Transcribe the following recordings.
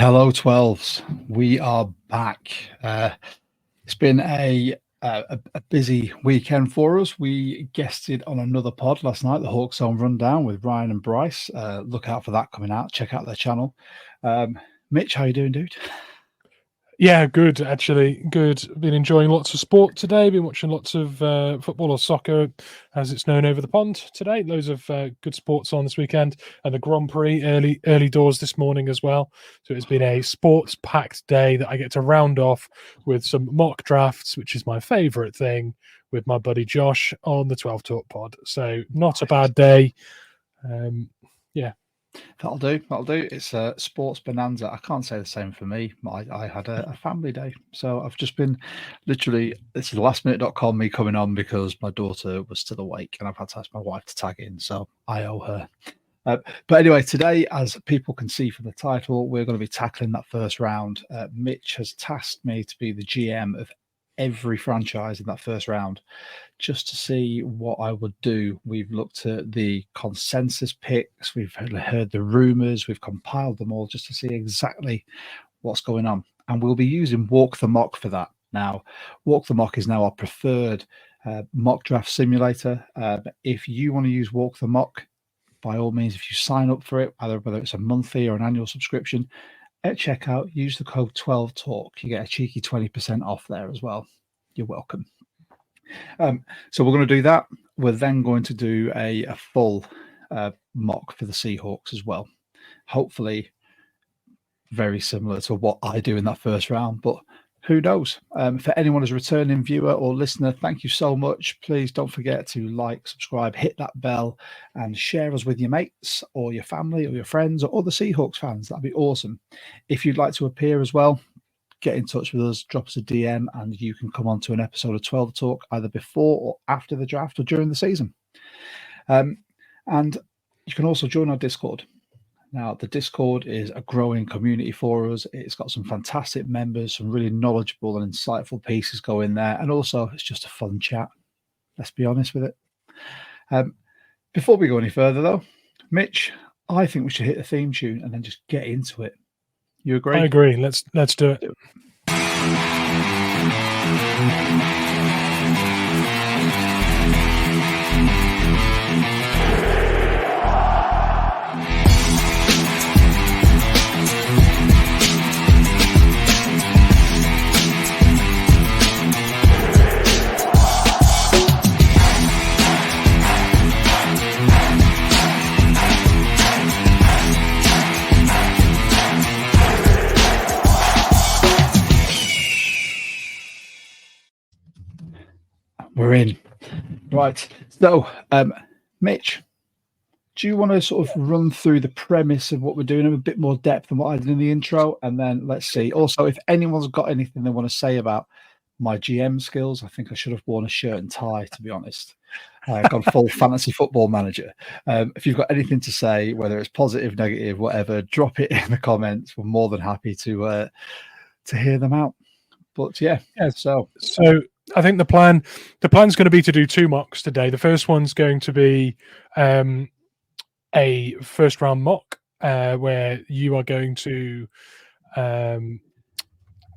Hello, 12s. We are back. It's been a busy weekend for us. We guested on another pod last night, the Hawks Zone Rundown with Ryan and Bryce. Look out for that coming out. Check out their channel. Mitch, how you doing, dude? Yeah, good, actually. Good. Been enjoying lots of sport today. Been watching lots of football or soccer, as it's known over the pond today. Loads of good sports on this weekend. And the Grand Prix early doors this morning as well. So it's been a sports-packed day that I get to round off with some mock drafts, which is my favourite thing, with my buddy Josh on the 12 Talk pod. So not a bad day. Yeah. That'll do. It's a sports bonanza. I can't say the same for me. I had a family day. So I've just been literally, this is lastminute.com, me coming on because my daughter was still awake and I've had to ask my wife to tag in. So I owe her. But anyway, today, as people can see from the title, we're going to be tackling that first round. Mitch has tasked me to be the GM of every franchise in that first round, just to see what I would do. We've looked at the consensus picks, we've heard the rumors, we've compiled them all just to see exactly what's going on. And we'll be using Walk the Mock for that. Now, Walk the Mock is now our preferred mock draft simulator. If you want to use Walk the Mock, by all means, if you sign up for it, whether it's a monthly or an annual subscription, at checkout, use the code 12TALK. You get a cheeky 20% off there as well. You're welcome. So we're going to do that. We're then going to do a full mock for the Seahawks as well. Hopefully very similar to what I do in that first round, but who knows? For anyone who's a returning viewer or listener, thank you so much. Please don't forget to like, subscribe, hit that bell, and share us with your mates or your family or your friends or other Seahawks fans. That'd be awesome. If you'd like to appear as well, get in touch with us, drop us a DM, and you can come on to an episode of 12 Talk either before or after the draft or during the season. And you can also join our Discord. Now, the Discord is a growing community for us. It's got some fantastic members, some really knowledgeable and insightful pieces go in there. And also, it's just a fun chat. Let's be honest with it. Before we go any further, though, Mitch, I think we should hit the theme tune and then just get into it. You agree? I agree. Let's do it. We're in. Right. So, Mitch, do you want to sort of run through the premise of what we're doing in a bit more depth than what I did in the intro? And then let's see. Also, if anyone's got anything they want to say about my GM skills, I think I should have worn a shirt and tie, to be honest. I've gone full fantasy football manager. If you've got anything to say, whether it's positive, negative, whatever, drop it in the comments. We're more than happy to hear them out. But yeah. So I think the plan's going to be to do two mocks today. The first one's going to be a first round mock where you are going to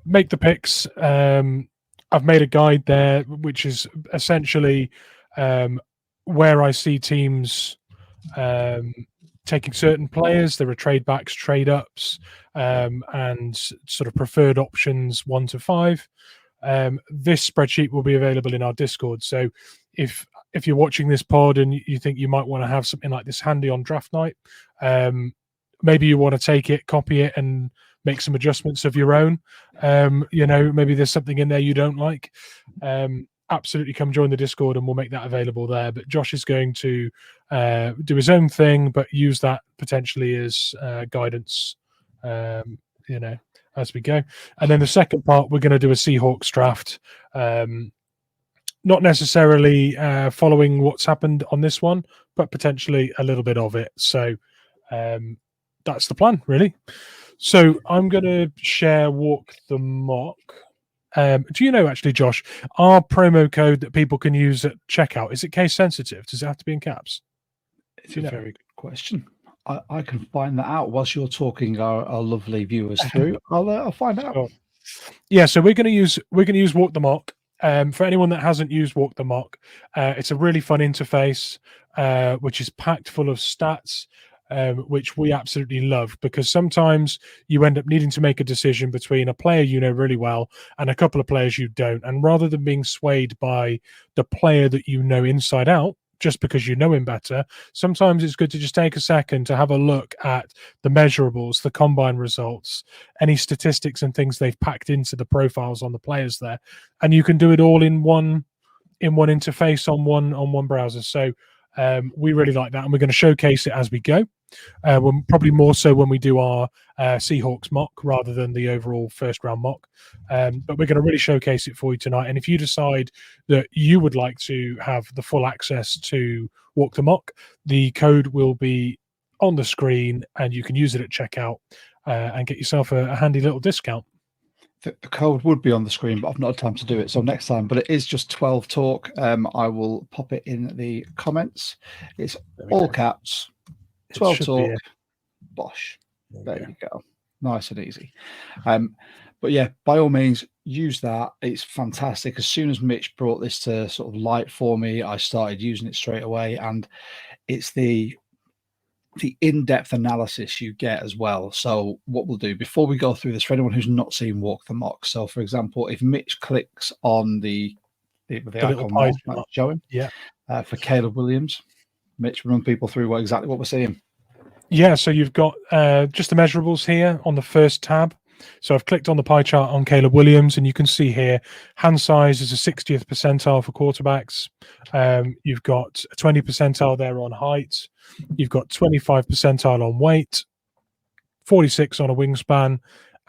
make the picks. I've made a guide there, which is essentially where I see teams taking certain players. There are trade backs, trade ups, and sort of preferred options 1 to 5. This spreadsheet will be available in our Discord. So if you're watching this pod and you think you might want to have something like this handy on draft night, maybe you want to take it, copy it, and make some adjustments of your own. Maybe there's something in there you don't like. Absolutely come join the Discord and we'll make that available there. But Josh is going to do his own thing, but use that potentially as guidance, as we go. And then the second part, we're going to do a Seahawks draft. Not necessarily following what's happened on this one, but potentially a little bit of it. So that's the plan, really. So I'm going to share Walk the Mock. Do you know, actually, Josh, our promo code that people can use at checkout, is it case sensitive? Does it have to be in caps? It's a very good question. I can find that out whilst you're talking our lovely viewers through. I'll find out. Sure. Yeah, so we're going to use Walk the Mock. For anyone that hasn't used Walk the Mock, it's a really fun interface, which is packed full of stats, which we absolutely love, because sometimes you end up needing to make a decision between a player you know really well and a couple of players you don't. And rather than being swayed by the player that you know inside out, just because you know him better, sometimes it's good to just take a second to have a look at the measurables, the combine results, any statistics and things they've packed into the profiles on the players there, and you can do it all in one interface on one browser. So we really like that, and we're going to showcase it as we go. Probably more so when we do our Seahawks mock rather than the overall first round mock. But we're going to really showcase it for you tonight. And if you decide that you would like to have the full access to Walk the Mock, the code will be on the screen and you can use it at checkout and get yourself a handy little discount. The code would be on the screen, but I've not had time to do it. So next time, but it is just 12 talk. I will pop it in the comments. It's all caps, 12 talk, Bosh. There you go. Nice and easy. But yeah, by all means, use that. It's fantastic. As soon as Mitch brought this to sort of light for me, I started using it straight away. And it's the in-depth analysis you get as well. So what we'll do before we go through this, for anyone who's not seen Walk the Mock, so for example, if Mitch clicks on the icon that's showing, for Caleb Williams, Mitch, run people through exactly what we're seeing. Yeah, so you've got just the measurables here on the first tab. So I've clicked on the pie chart on Caleb Williams, and you can see here hand size is a 60th percentile for quarterbacks. You've got a 20 percentile there on height. You've got 25 percentile on weight, 46 on a wingspan,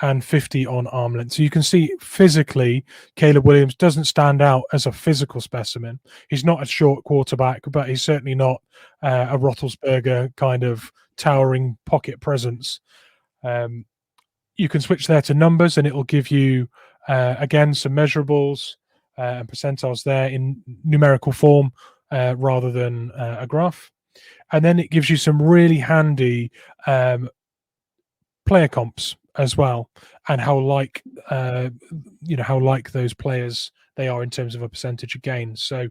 and 50 on arm length. So you can see physically, Caleb Williams doesn't stand out as a physical specimen. He's not a short quarterback, but he's certainly not a Roethlisberger kind of towering pocket presence. You can switch there to numbers and it will give you, again, some measurables and percentiles there in numerical form rather than a graph. And then it gives you some really handy player comps as well, and how like those players they are in terms of a percentage of gain. So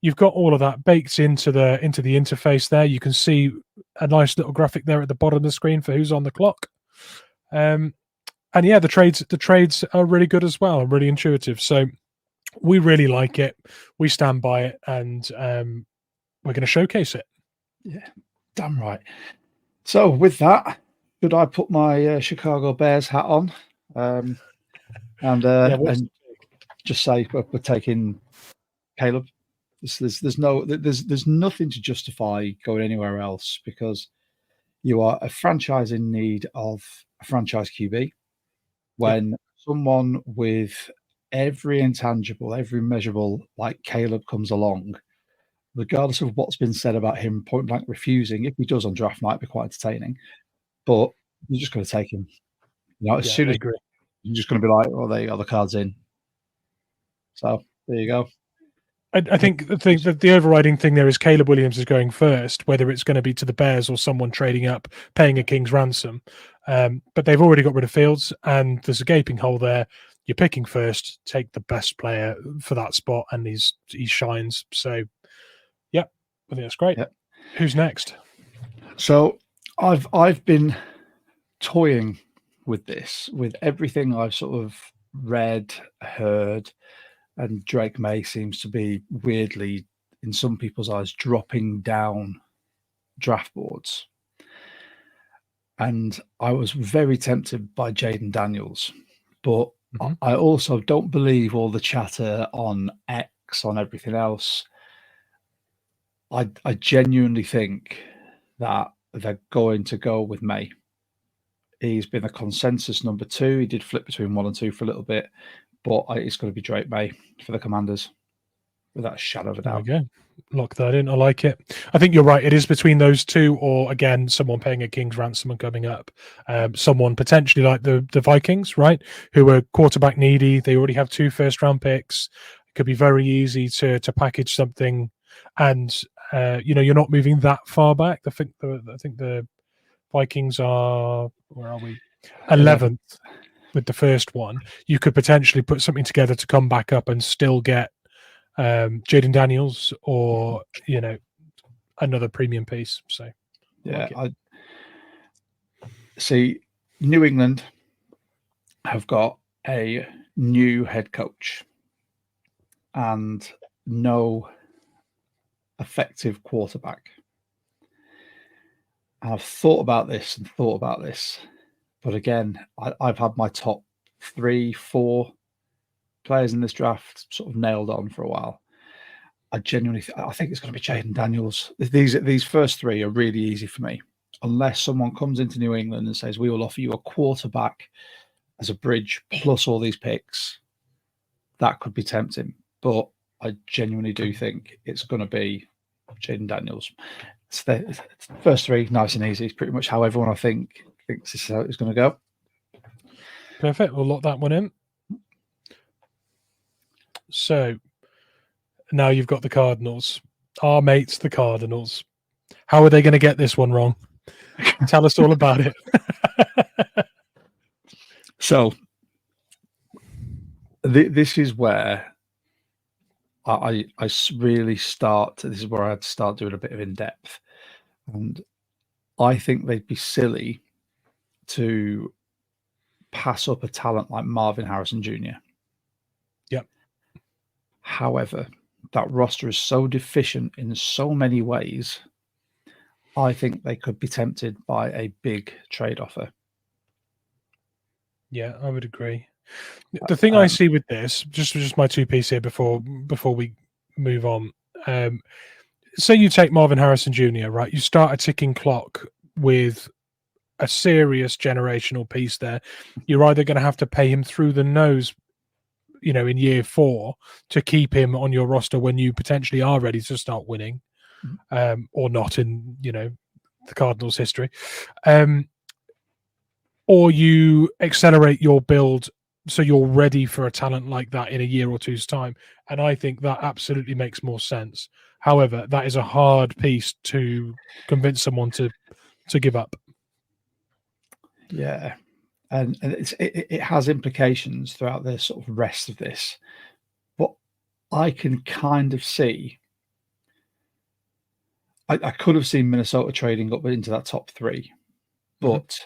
you've got all of that baked into the interface there. You can see a nice little graphic there at the bottom of the screen for who's on the clock. And yeah, the trades are really good as well and really intuitive. So we really like it. We stand by it, and we're going to showcase it. Yeah, damn right. So with that, should I put my Chicago Bears hat on and just say we're taking Caleb? There's nothing to justify going anywhere else, because you are a franchise in need of a franchise QB. When someone with every intangible, every measurable like Caleb comes along, regardless of what's been said about him point blank refusing, if he does on draft night, it'd be quite entertaining. But you're just going to take him. As soon as you're just going to be like, "Oh, there you go, the card's in." So there you go. I think the overriding thing there is Caleb Williams is going first, whether it's going to be to the Bears or someone trading up, paying a king's ransom. But they've already got rid of Fields, and there's a gaping hole there. You're picking first, take the best player for that spot, and he shines. So, yeah, I think that's great. Yep. Who's next? So I've been toying with this, with everything I've sort of read, heard, and Drake May seems to be weirdly, in some people's eyes, dropping down draft boards. And I was very tempted by Jaden Daniels, but I also don't believe all the chatter on X, on everything else. I genuinely think that they're going to go with May. He's been a consensus number 2. He did flip between 1 and 2 for a little bit, but it's going to be Drake May for the Commanders, without a shadow of a doubt. There we go. Lock that in. I like it. I think you're right. It is between those two, or again, someone paying a king's ransom and coming up. Someone potentially like the Vikings, right, who are quarterback needy. They already have 2 first-round picks. It could be very easy to package something and You're not moving that far back. I think the Vikings are, where are we? 11th with the first one. You could potentially put something together to come back up and still get Jaden Daniels or another premium piece. So yeah, like I see. New England have got a new head coach and no effective quarterback. And I've thought about this, but again, I've had my top 3-4 players in this draft sort of nailed on for a while. I genuinely, I think it's going to be Jaden Daniels. These first three are really easy for me, unless someone comes into New England and says we will offer you a quarterback as a bridge plus all these picks. That could be tempting, but I genuinely do think it's going to be Jaden Daniels. It's the first three, nice and easy. It's pretty much how everyone I think thinks this is how it's going to go. Perfect. We'll lock that one in. So now you've got the Cardinals. Our mates, the Cardinals. How are they going to get this one wrong? Tell us all about it. So this is where I really start. This is where I'd start doing a bit of in depth, and I think they'd be silly to pass up a talent like Marvin Harrison Jr. Yep. However, that roster is so deficient in so many ways. I think they could be tempted by a big trade offer. Yeah, I would agree. The thing I see with this, just my two piece here before we move on. Say you take Marvin Harrison Jr., right? You start a ticking clock with a serious generational piece there. You're either going to have to pay him through the nose, in year 4 to keep him on your roster when you potentially are ready to start winning, or not in, the Cardinals' history. Or you accelerate your build so you're ready for a talent like that in a year or two's time. And I think that absolutely makes more sense. However, that is a hard piece to convince someone to give up. Yeah. And it has implications throughout the sort of rest of this. But I can kind of see, I could have seen Minnesota trading up into that top 3. But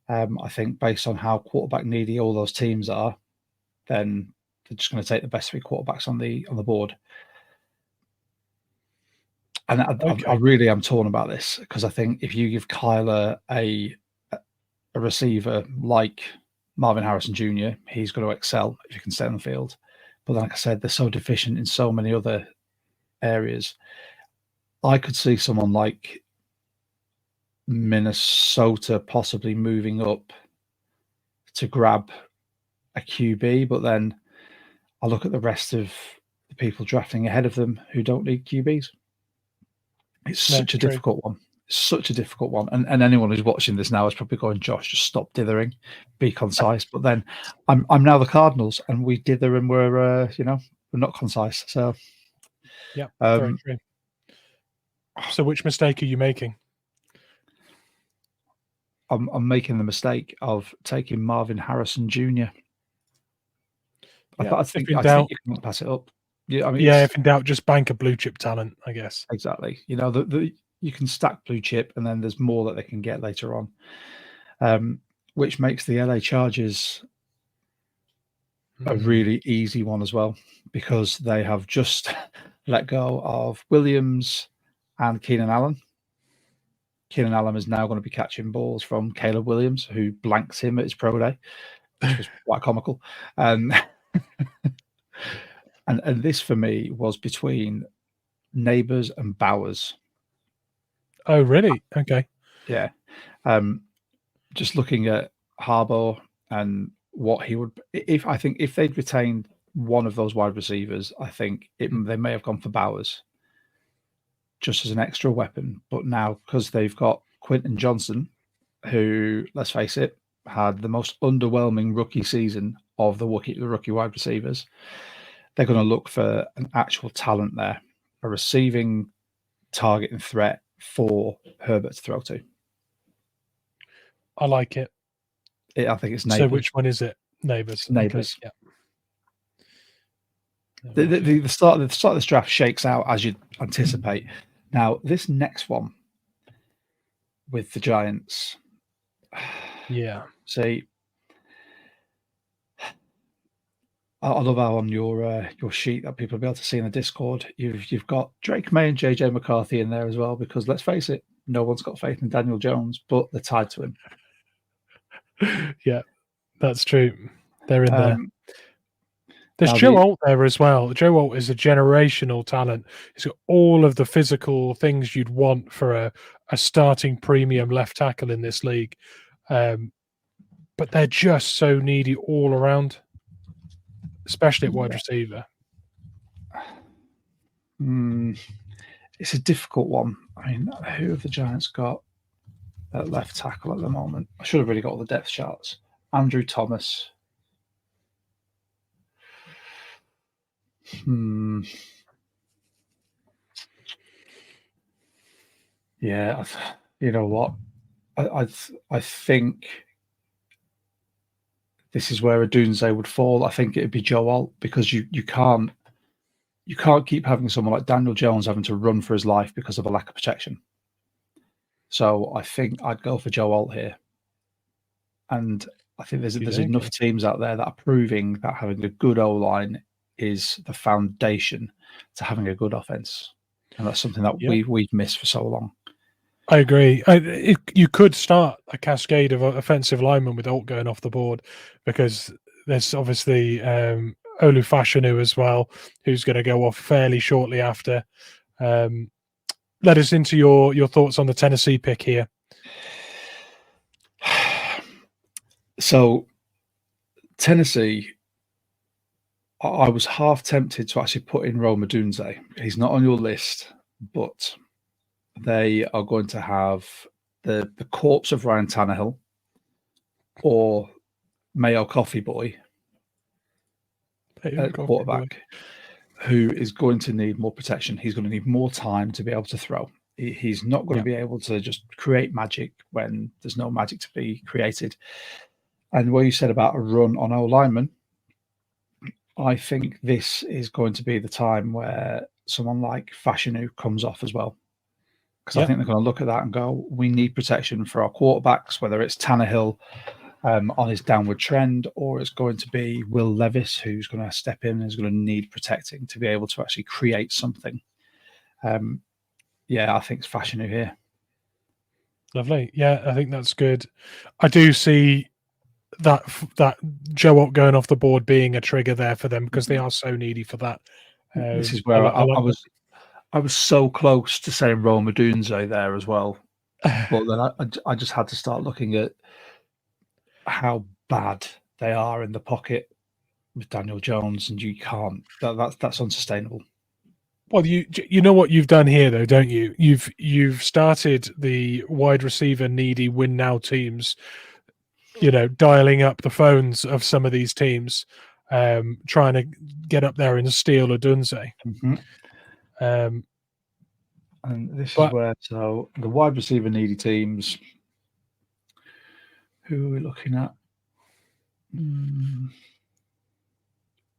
I think based on how quarterback needy all those teams are, then they're just going to take the best 3 quarterbacks on the board. And I really am torn about this because I think if you give Kyler a receiver like Marvin Harrison Jr., he's going to excel if he can stay on the field. But like I said, they're so deficient in so many other areas. I could see someone like Minnesota possibly moving up to grab a QB, but then I look at the rest of the people drafting ahead of them who don't need QBs. It's such a difficult one. Such a difficult one. And anyone who's watching this now is probably going, Josh, just stop dithering, be concise. But then I'm now the Cardinals, and we dither and we're not concise. So yeah, very true. So which mistake are you making? I'm making the mistake of taking Marvin Harrison Jr. I think you can pass it up. Yeah, I mean, if in doubt, just bank a blue chip talent, I guess. Exactly. You can stack blue chip, and then there's more that they can get later on, which makes the LA Chargers a really easy one as well, because they have just let go of Williams and Keenan Allen. Keenan Allen is now going to be catching balls from Caleb Williams, who blanks him at his pro day, which was quite comical. And this for me was between Neighbors and Bowers. Oh, really? Okay. Yeah. Just looking at Harbaugh and what he would, if they'd retained one of those wide receivers, I think they may have gone for Bowers just as an extra weapon. But now, because they've got Quentin Johnson, who, let's face it, had the most underwhelming rookie season of the rookie wide receivers, they're going to look for an actual talent there, a receiving target and threat for Herbert to throw to. I like it. I think it's So Neighbours. which one is it? Neighbours. Neighbours. Okay, yeah. The start of this draft shakes out as you'd anticipate. Now, this next one with the Giants. Yeah. See, I love how on your sheet that people will be able to see in the Discord, you've got Drake May and JJ McCarthy in there as well, because let's face it, no one's got faith in Daniel Jones, but they're tied to him. Yeah, that's true. They're in there. There's now Joe Alt there as well. Joe Alt is a generational talent. He's got all of the physical things you'd want for a starting premium left tackle in this league. But they're just so needy all around, especially at wide receiver. It's a difficult one. I mean, who have the Giants got at left tackle at the moment? I should have really got all the depth charts. Andrew Thomas. Yeah, you know what? I think this is where Odunze would fall. I think it'd be Joe Alt, because you can't keep having someone like Daniel Jones having to run for his life because of a lack of protection. So I think I'd go for Joe Alt here. And I think there's enough teams out there that are proving that having a good O-line is the foundation to having a good offense. And that's something that we've missed for so long. I agree. You could start a cascade of offensive linemen with Alt going off the board, because there's obviously Olufashanu as well, who's going to go off fairly shortly after. Let us into your thoughts on the Tennessee pick here. So, Tennessee, I was half tempted to actually put in Rome Odunze. He's not on your list, but they are going to have the corpse of Ryan Tannehill or Mayo Coffee Boy at quarterback, who is going to need more protection. He's going to need more time to be able to throw. He's not going to be able to just create magic when there's no magic to be created. And what you said about a run on O-lineman, I think this is going to be the time where someone like Fashanu comes off as well. Because I think they're going to look at that and go, we need protection for our quarterbacks, whether it's Tannehill on his downward trend, or it's going to be Will Levis, who's going to step in and is going to need protecting to be able to actually create something. I think it's Fashanu here. Lovely. Yeah, I think that's good. I do see that Joe Alt going off the board being a trigger there for them, because they are so needy for that. This is where I was so close to saying Rome Odunze there as well, but then I just had to start looking at how bad they are in the pocket with Daniel Jones, and you can't. That's unsustainable. Well, you know what you've done here, though, don't you? You've started the wide receiver needy win now teams, dialing up the phones of some of these teams, trying to get up there and steal Odunze. And this is where, so the wide receiver needy teams, who are we looking at?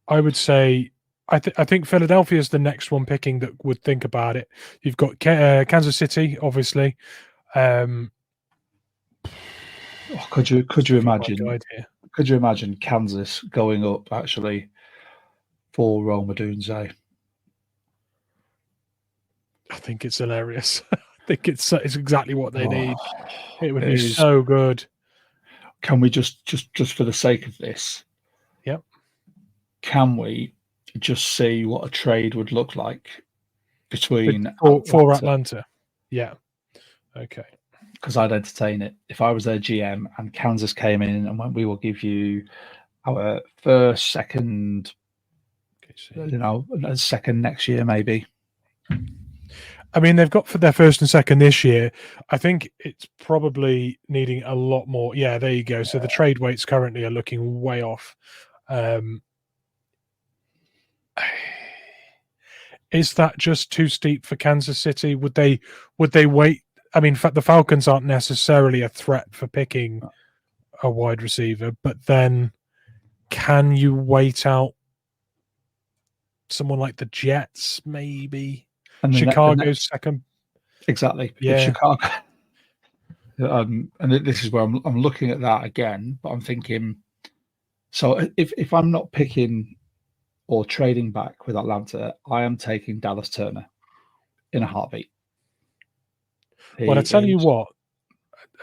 I would say, I think Philadelphia is the next one picking that would think about it. You've got Kansas City, obviously. Could you imagine? Could you imagine Kansas going up actually for Rome Odunze? I think it's hilarious. I think it's exactly what they need. It would be so good. Can we just for the sake of this? Yep. Can we just see what a trade would look like between for Atlanta? Yeah. Okay. Because I'd entertain it if I was their GM and Kansas came in and went, we will give you our first, second, second next year maybe. I mean, they've got for their first and second this year. I think it's probably needing a lot more. Yeah, there you go. So the trade weights currently are looking way off. Is that just too steep for Kansas City? Would they wait? I mean, the Falcons aren't necessarily a threat for picking a wide receiver, but then can you wait out someone like the Jets, maybe? And Chicago's second. Exactly. Yeah. If Chicago. And this is where I'm looking at that again, but I'm thinking, so if I'm not picking or trading back with Atlanta, I am taking Dallas Turner in a heartbeat. Well, I tell you what.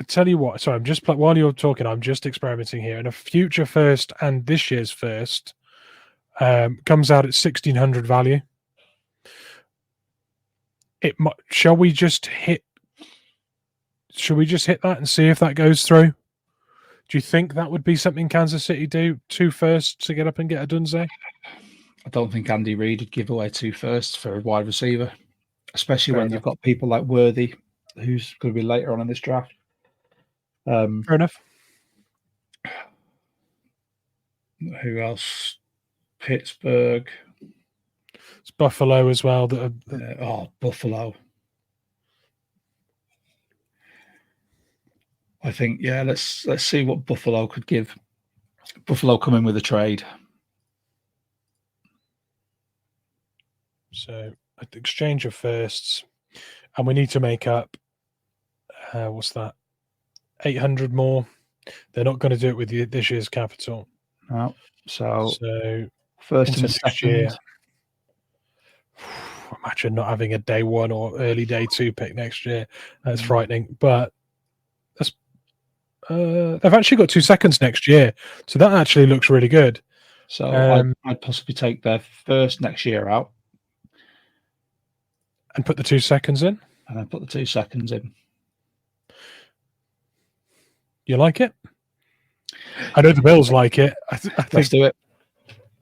Sorry, I'm just while you're talking, I'm just experimenting here. And a future first and this year's first comes out at 1,600 value. Shall we just hit that and see if that goes through? Do you think that would be something Kansas City do? 2 firsts to get up and get a Dunze? I don't think Andy Reid would give away 2 firsts for a wide receiver, especially Fair when enough. you've got people like Worthy, who's going to be later on in this draft. Fair enough. Who else? Pittsburgh. It's Buffalo as well. Buffalo. I think, yeah, let's see what Buffalo could give. Buffalo come in with a trade. So, an exchange of firsts, and we need to make up, what's that, 800 more. They're not going to do it with this year's capital. No. So first and second. Year. Imagine not having a day 1 or early day 2 pick next year. That's frightening. But that's they've actually got 2 seconds next year, so that actually looks really good. So I'd possibly take their first next year out and put the 2 seconds in. And then put the 2 seconds in. You like it? I know the Bills like it. I think, let's do it.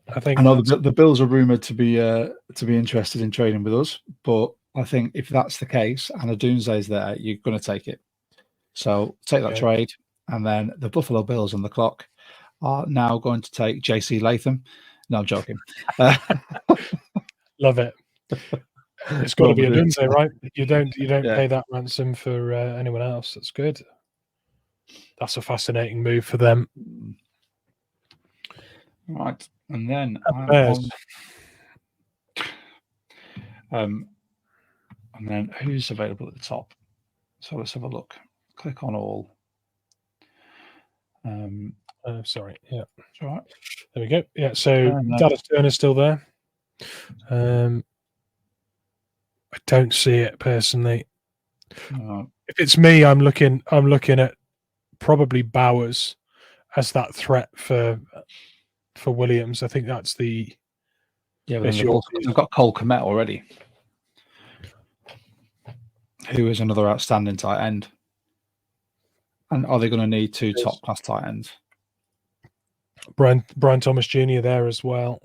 I know the Bills are rumored to be interested in trading with us, but I think if that's the case and a Dunze is there, you're going to take it. So take that trade, and then the Buffalo Bills on the clock are now going to take JC Latham. No, I'm joking. Love it. It's got to be a Dunze, right? You don't pay that ransom for anyone else. That's good. That's a fascinating move for them. Right. And then and then who's available at the top? So let's have a look. Click on all. Sorry. Yeah. That's all right. There we go. Yeah. So Dallas Turner's still there. I don't see it personally. If it's me, I'm looking at probably Bowers as that threat for Williams. I think that's the. Yeah, but they've got Cole Kmet already, who is another outstanding tight end. And are they going to need 2 top-class tight ends? Brian Thomas Jr. there as well.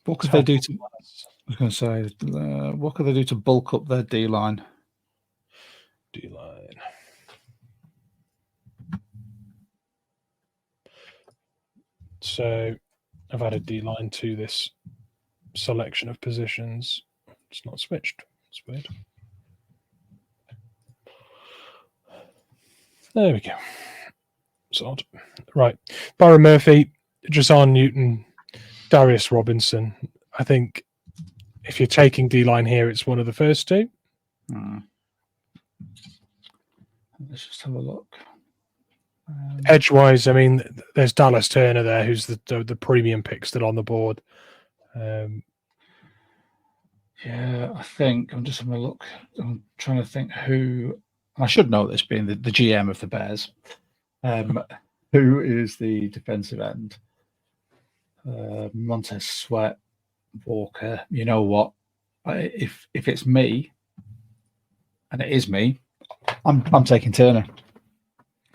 What could they do to? I was going to say, what could they do to bulk up their D line? So I've added D line to this selection of positions. It's not switched. It's weird. There we go. It's odd. Right. Byron Murphy, Jason Newton, Darius Robinson. I think if you're taking D-line here, it's one of the first 2. Let's just have a look. Edge-wise, I mean, there's Dallas Turner there, who's the premium pick still on the board. Yeah, I think I'm just having a look. I'm trying to think who. I should know this, being the GM of the Bears. Who is the defensive end? Montez Sweat, Walker. You know what? If it's me, and it is me, I'm taking Turner.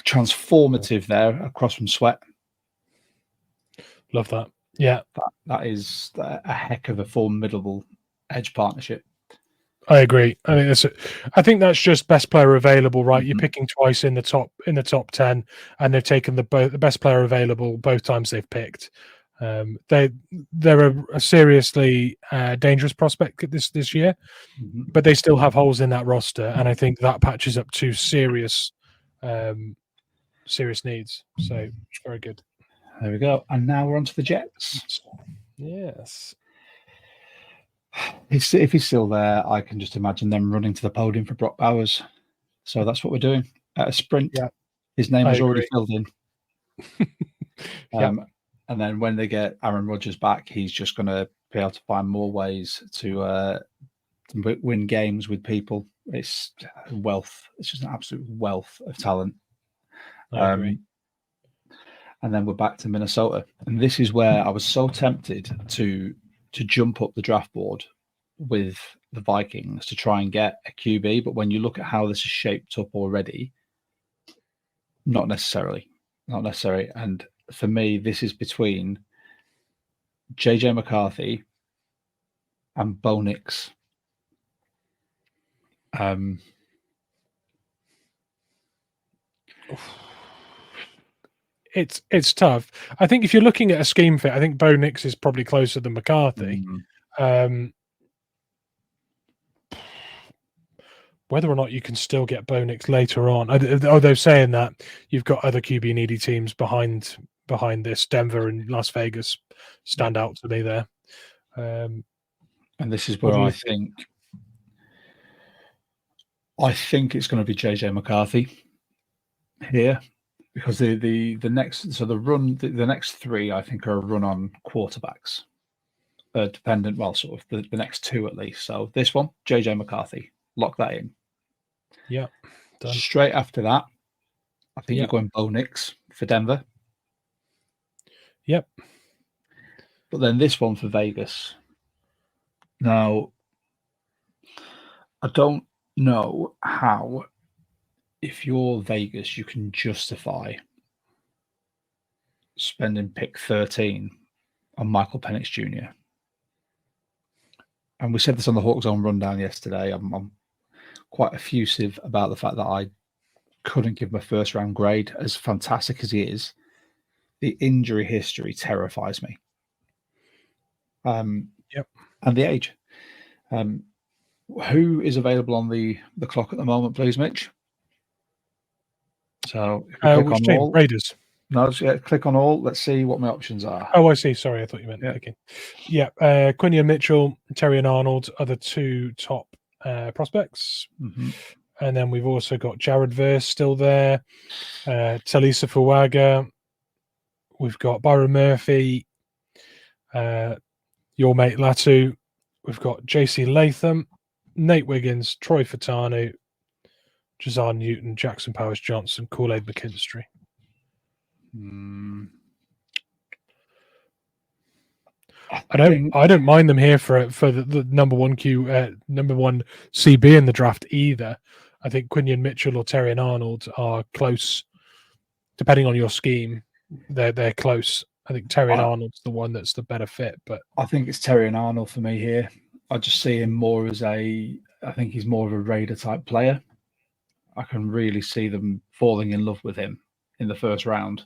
Transformative there across from Sweat. Love that. Yeah, that is a heck of a formidable edge partnership. I agree. I think that's just best player available, right? You're Mhm. picking twice in the top 10, and they've taken the best player available both times they've picked. They're a seriously dangerous prospect this year, Mhm. but they still have holes in that roster, and I think that patches up to serious needs. So it's very good. There we go. And now we're on to the Jets. Yes. If he's still there, I can just imagine them running to the podium for Brock Bowers. So that's what we're doing at a sprint. Yeah, His name I was already agree. filled in. Yep. And then when they get Aaron Rodgers back, he's just going to be able to find more ways to win games with people. It's wealth. It's just an absolute wealth of talent. I agree. And then we're back to Minnesota, and this is where I was so tempted to jump up the draft board with the Vikings to try and get a QB. But when you look at how this is shaped up already, not necessarily. And for me, this is between JJ McCarthy and Bo Nix. It's tough. I think if you're looking at a scheme fit, I think Bo Nix is probably closer than McCarthy. Whether or not you can still get Bo Nix later on, although saying that you've got other QB needy teams behind this, Denver and Las Vegas stand out to me there. And this is where I think it's going to be JJ McCarthy here, because the next three I think are a run on quarterbacks, dependent. Well, sort of the next two at least. So this one, JJ McCarthy, lock that in. Yeah. Done. Straight after that, I think you're going Bo Nix for Denver. Yep. But then this one for Vegas. Now, I don't know how, if you're Vegas, you can justify spending pick 13 on Michael Penix Jr. And we said this on the Hawk Zone rundown yesterday. I'm quite effusive about the fact that I couldn't give him a first round grade. As fantastic as he is, the injury history terrifies me. Yep. And the age. Who is available on the clock at the moment, please, Mitch? So if we click on all, Raiders. No, just click on all. Let's see what my options are. Oh, I see. Sorry, I thought you meant clicking. Yeah, Quinion Mitchell, Terrion Arnold are the two top prospects. Mm-hmm. And then we've also got Jared Verse still there, Talisa Fuaga. We've got Byron Murphy, your mate Latu. We've got JC Latham, Nate Wiggins, Troy Fatanu, Jazar Newton, Jackson Powers Johnson, Kool-Aid McKinstry. I don't mind them here for the number one number one CB in the draft either. I think Quinion Mitchell or Terrion Arnold are close, depending on your scheme. They're close. I think Terrion Arnold's the one that's the better fit, but I think it's Terrion Arnold for me here. I just see him more as I think he's more of a Raider type player. I can really see them falling in love with him in the first round,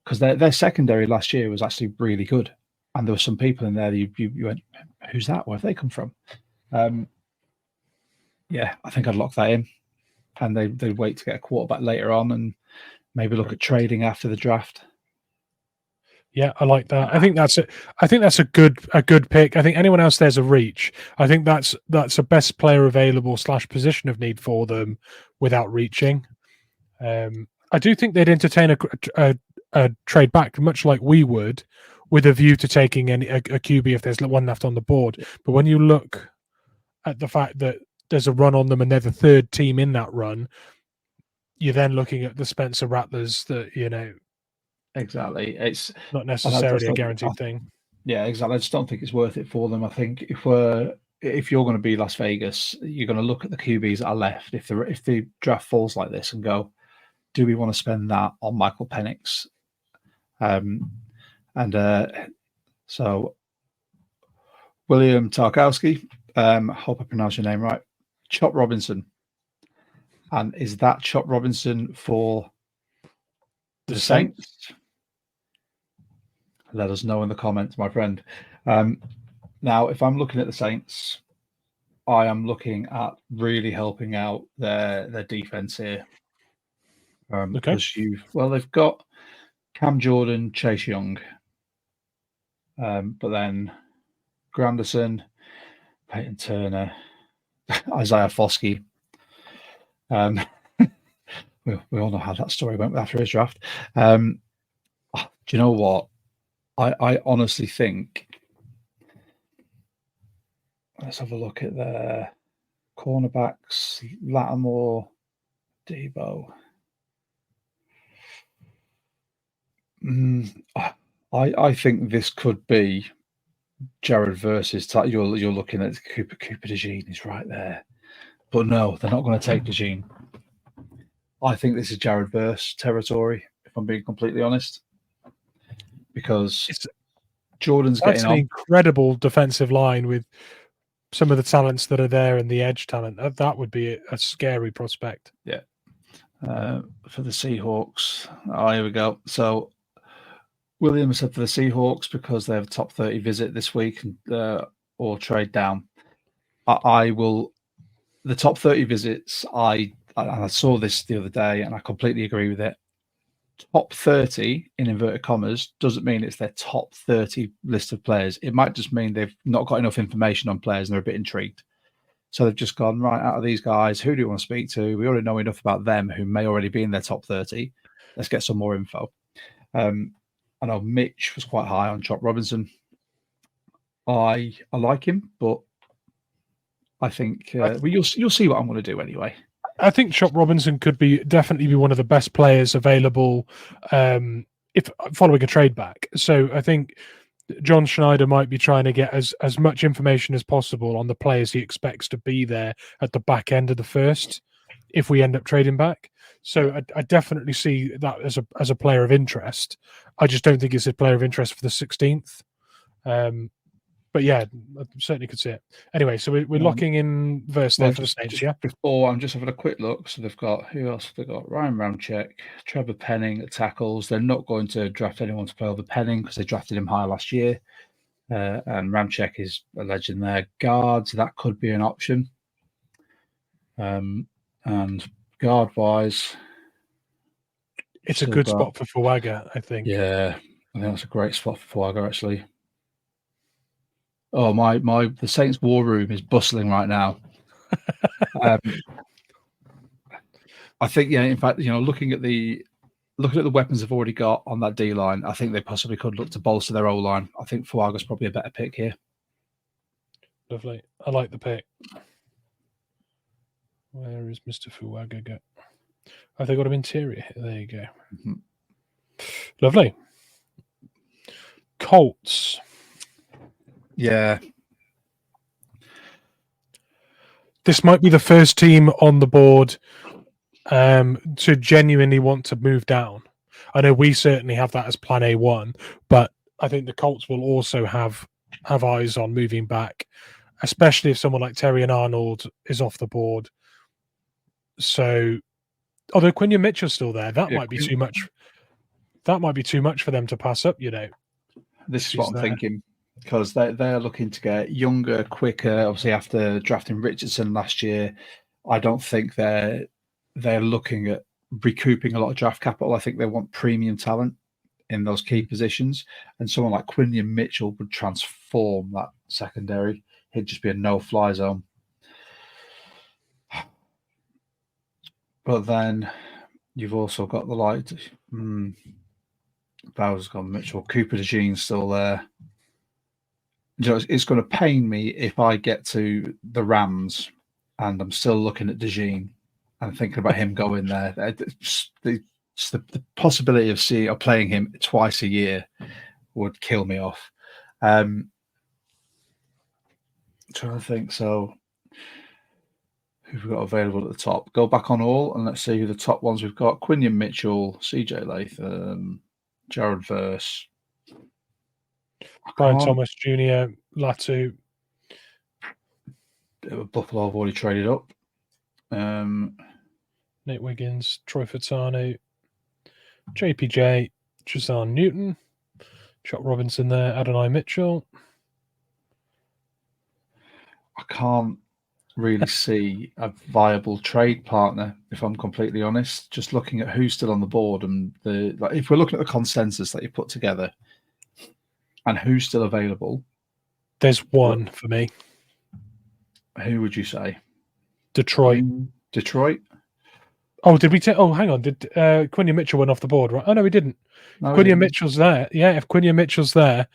because their secondary last year was actually really good. And there were some people in there that you went, who's that? Where have they come from? Yeah, I think I'd lock that in. And they'd wait to get a quarterback later on and maybe look at trading after the draft. Yeah, I like that. I think that's a good pick. I think anyone else there's a reach. I think that's a best player available / position of need for them without reaching. I do think they'd entertain a trade back, much like we would, with a view to taking a QB if there's one left on the board. But when you look at the fact that there's a run on them and they're the third team in that run, you're then looking at the Spencer Rattlers that, Exactly. It's not necessarily a guaranteed thing. Yeah, exactly. I just don't think it's worth it for them. I think if you're going to be Las Vegas, you're going to look at the QBs that are left. If the draft falls like this and go, do we want to spend that on Michael Penix? So William Tarkowski, hope I pronounced your name right. Chop Robinson. And is that Chop Robinson for the Saints? Let us know in the comments, my friend. Now, if I'm looking at the Saints, I am looking at really helping out their defense here. Because they've got Cam Jordan, Chase Young, but then Granderson, Peyton Turner, Isaiah Foskey. We all know how that story went after his draft. Do you know what? I honestly think. Let's have a look at their cornerbacks: Lattimore, Debo. I think this could be Jared versus. You're looking at Cooper DeJean is right there, but no, they're not going to take DeJean. I think this is Jared verse territory, if I'm being completely honest, because Jordan's getting on. An incredible defensive line with some of the talents that are there and the edge talent. That would be a scary prospect. Yeah. For the Seahawks. Oh, here we go. So Williams said for the Seahawks because they have a top 30 visit this week or trade down. I will. The top 30 visits, I saw this the other day and I completely agree with it. Top 30 in inverted commas doesn't mean it's their top 30 list of players. It might just mean they've not got enough information on players and they're a bit intrigued. So they've just gone, right, out of these guys, who do you want to speak to? We already know enough about them who may already be in their top 30. Let's get some more info. I know Mitch was quite high on Chop Robinson. I like him, but I think you'll see what I'm going to do anyway. I think Chop Robinson could definitely be one of the best players available if following a trade back. So I think John Schneider might be trying to get as much information as possible on the players he expects to be there at the back end of the first if we end up trading back. So I definitely see that as a player of interest. I just don't think it's a player of interest for the 16th. But yeah, I certainly could see it. Anyway, so we're locking in verse there for the Saints, yeah? Before, I'm just having a quick look. So they've got, who else have they got? Ryan Ramczyk, Trevor Penning at tackles. They're not going to draft anyone to play over Penning because they drafted him high last year. And Ramczyk is a legend there. Guards, that could be an option. And guard-wise... It's a good spot for Fuaga, I think. Yeah, I think that's a great spot for Fuaga, actually. Oh, the Saints war room is bustling right now. I think, in fact, looking at the weapons they've already got on that D line, I think they possibly could look to bolster their O line. I think Fuaga's probably a better pick here. Lovely. I like the pick. Where is Mr. Fuaga go? Oh, they got him interior. There you go. Mm-hmm. Lovely. Colts. Yeah. This might be the first team on the board to genuinely want to move down. I know we certainly have that as plan A1, but I think the Colts will also have eyes on moving back, especially if someone like Terry and Arnold is off the board. So, although Quinn and Mitch are still there, that might be too much. That might be too much for them to pass up, This is what I'm thinking. Because they're looking to get younger, quicker. Obviously, after drafting Richardson last year, I don't think they're looking at recouping a lot of draft capital. I think they want premium talent in those key positions, and someone like Quinion Mitchell would transform that secondary. He'd just be a no-fly zone. But then you've also got the light. Bowser's gone. Mitchell, Cooper DeJean's still there. It's going to pain me if I get to the Rams and I'm still looking at DeJean and thinking about him going there. The possibility of playing him twice a year would kill me off. Trying to think. So, who've we got available at the top? Go back on all and let's see who the top ones we've got. Quinion Mitchell, CJ Latham, Jared Verse. Brian Thomas Jr., Latu. Buffalo have already traded up. Nate Wiggins, Troy Furtado, JPJ, Trizan Newton, Chuck Robinson there, Adonai Mitchell. I can't really see a viable trade partner, if I'm completely honest. Just looking at who's still on the board and if we're looking at the consensus that you put together and who's still available. There's one for me. Who would you say? Detroit. Detroit? Oh, did we take? Oh, hang on. Did Quinion Mitchell went off the board, right? Oh, no, we didn't. No, Quinion Mitchell's there. Yeah, if Quinion Mitchell's there,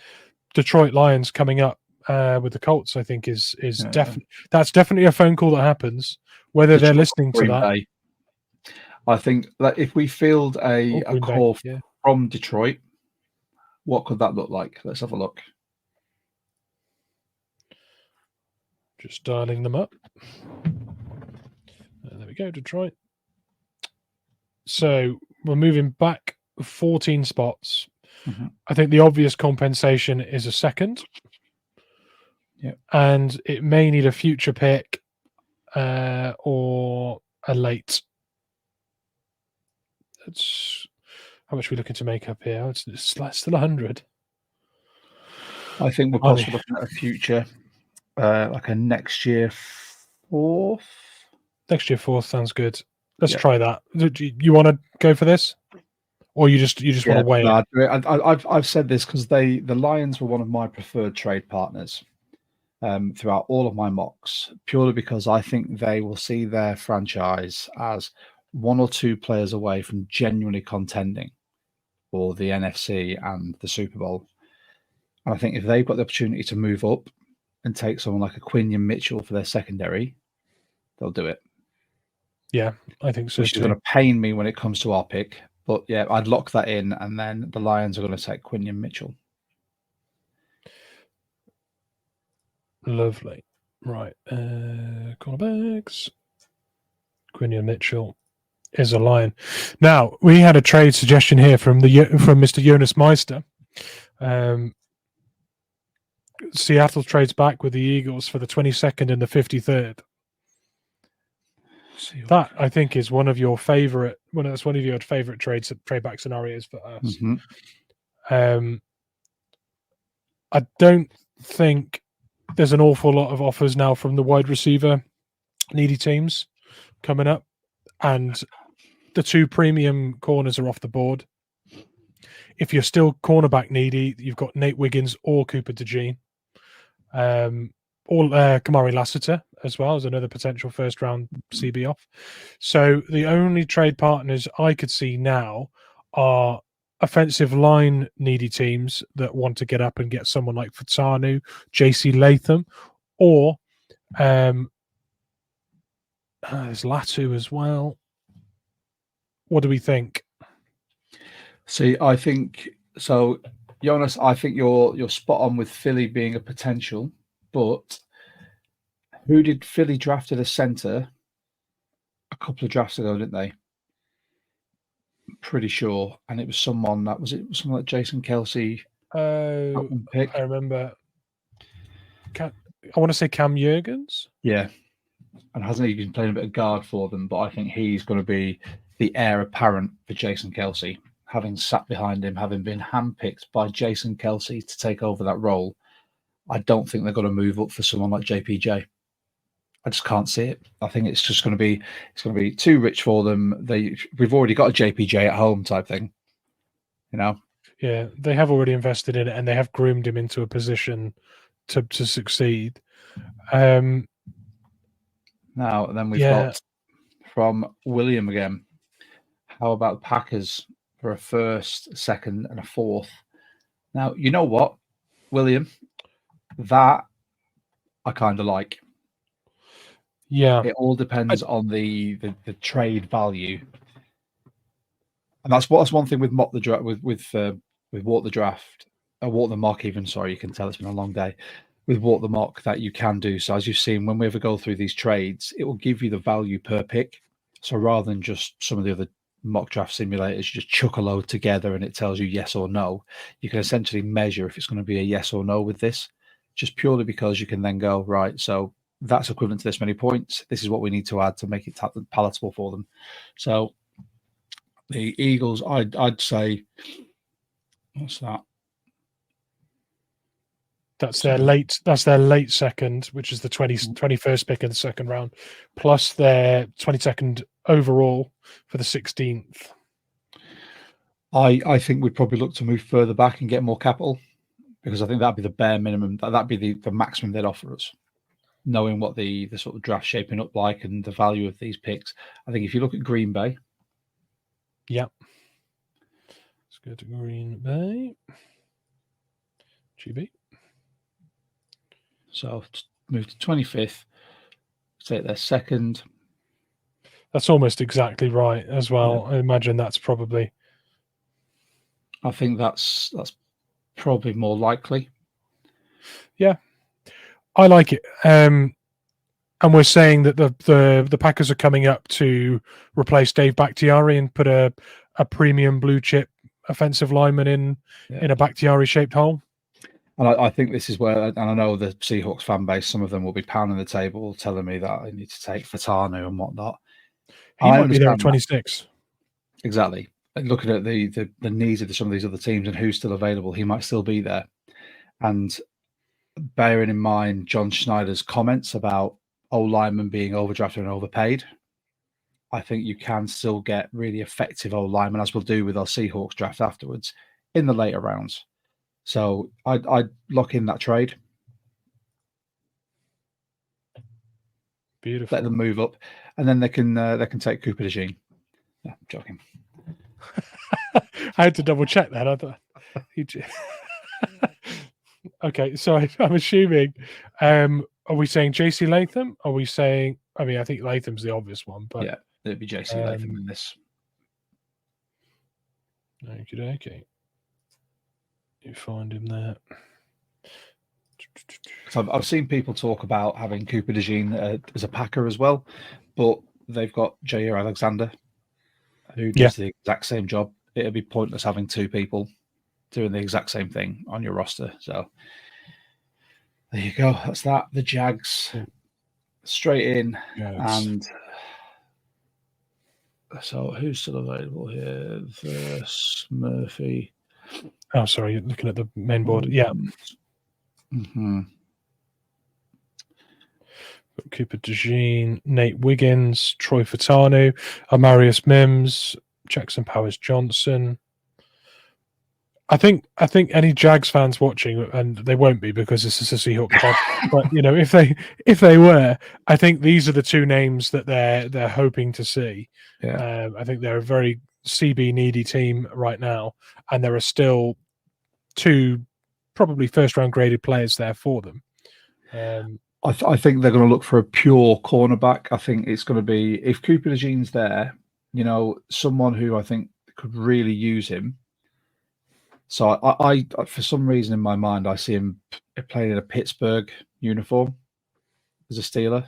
Detroit Lions coming up with the Colts, I think is definitely that's definitely a phone call that happens. Whether they're listening to that, Bay. I think that if we field a call from Detroit, what could that look like? Let's have a look. Just dialing them up. There we go, Detroit. So we're moving back 14 spots. Mm-hmm. I think the obvious compensation is a second. Yeah. And it may need a future pick or a late. That's how much are we looking to make up here? It's still 100. I think we're possibly looking at a future, like a next year fourth. Next year fourth sounds good. Let's try that. Do you want to go for this, or you just want to weigh it? I've said this because the Lions were one of my preferred trade partners throughout all of my mocks, purely because I think they will see their franchise as one or two players away from genuinely contending for the NFC and the Super Bowl. And I think if they've got the opportunity to move up and take someone like a Quinion Mitchell for their secondary, they'll do it. Yeah, I think so. Which is going to pain me when it comes to our pick. But yeah, I'd lock that in, and then the Lions are going to take Quinion Mitchell. Lovely. Right. Cornerbacks. Quinion Mitchell is a Lion. Now, we had a trade suggestion here from Mr. Jonas Meister. Seattle trades back with the Eagles for the 22nd and the 53rd. That I think is one of your favorite. That's one of your favorite trade back scenarios for us. Mm-hmm. I don't think there's an awful lot of offers now from the wide receiver needy teams coming up, and the two premium corners are off the board. If you're still cornerback needy, you've got Nate Wiggins or Cooper DeJean. Or Kamari Lassiter as well as another potential first round CB off. So the only trade partners I could see now are offensive line needy teams that want to get up and get someone like Fatanu, JC Latham, or there's Latu as well. What do we think? See, I think so, Jonas. I think you're spot on with Philly being a potential. But who did Philly drafted a center a couple of drafts ago, didn't they? I'm pretty sure. And it was someone someone like Jason Kelsey. Pick. I remember. I want to say Cam Jurgens. Yeah. And hasn't he been playing a bit of guard for them? But I think he's going to be the heir apparent for Jason Kelsey, having sat behind him, having been handpicked by Jason Kelsey to take over that role. I don't think they're going to move up for someone like JPJ. I just can't see it. I think it's just going to be too rich for them. We've already got a JPJ at home type thing, you know. Yeah, they have already invested in it, and they have groomed him into a position to succeed. Now, then we've got from William again. How about Packers for a first, second, and a fourth? Now, you know what, William? That I kind of like. Yeah, it all depends on the trade value, and that's one thing with mock the draft with walk the draft, or walk the mock even. Sorry, you can tell it's been a long day. With walk the mock that you can do. So as you've seen, when we ever go through these trades, it will give you the value per pick. So rather than just some of the other mock draft simulators, you just chuck a load together and it tells you yes or no. You can essentially measure if it's going to be a yes or no with this. Just purely because you can then go, right, so that's equivalent to this many points. This is what we need to add to make it palatable for them. So the Eagles, I'd say, what's that? That's their late second, which is the 21st pick in the second round, plus their 22nd overall for the 16th. I think we'd probably look to move further back and get more capital, because I think that'd be the bare minimum. That'd be the maximum they'd offer us, knowing what the sort of draft shaping up like and the value of these picks. I think if you look at Green Bay. Yep. Let's go to Green Bay. GB. So move to 25th, take their second. That's almost exactly right as well. Yeah. I imagine that's probably. I think that's probably more likely. Yeah, I like it. And we're saying that the Packers are coming up to replace Dave Bakhtiari and put a premium blue chip offensive lineman in a Bakhtiari shaped hole. And I think this is where, and I know the Seahawks fan base, some of them will be pounding the table, telling me that I need to take Fatanu and whatnot. He might be there at 26. Exactly. And looking at the needs of some of these other teams and who's still available, he might still be there. And bearing in mind John Schneider's comments about O-linemen being overdrafted and overpaid, I think you can still get really effective O-linemen, as we'll do with our Seahawks draft afterwards, in the later rounds. So I'd lock in that trade. Beautiful. Let them move up, and then they can take Cooper DeJean. No, I'm joking. I had to double check that. I thought. Okay, so I'm assuming. Are we saying JC Latham? Are we saying? I mean, I think Latham's the obvious one, but yeah, it'd be JC Latham in this. Okay. You find him there. So I've seen people talk about having Cooper DeJean as a Packer as well, but they've got Jair Alexander, who does the exact same job. It'd be pointless having two people doing the exact same thing on your roster. So there you go. That's that. The Jags straight in. And so who's still available here? Verse Murphy. Oh, sorry, you're looking at the main board. Yeah. Mm-hmm. Cooper DeJean, Nate Wiggins, Troy Fatanu, Amarius Mims, Jackson Powers Johnson. I think any Jags fans watching, and they won't be because this is a Seahawks podcast, but if they were, I think these are the two names that they're hoping to see. Yeah. I think they're a very CB needy team right now, and there are still two probably first round graded players there for them. I think they're going to look for a pure cornerback. I think it's going to be, if Cooper DeJean's there, someone who I think could really use him. So I for some reason in my mind, I see him playing in a Pittsburgh uniform as a Steeler.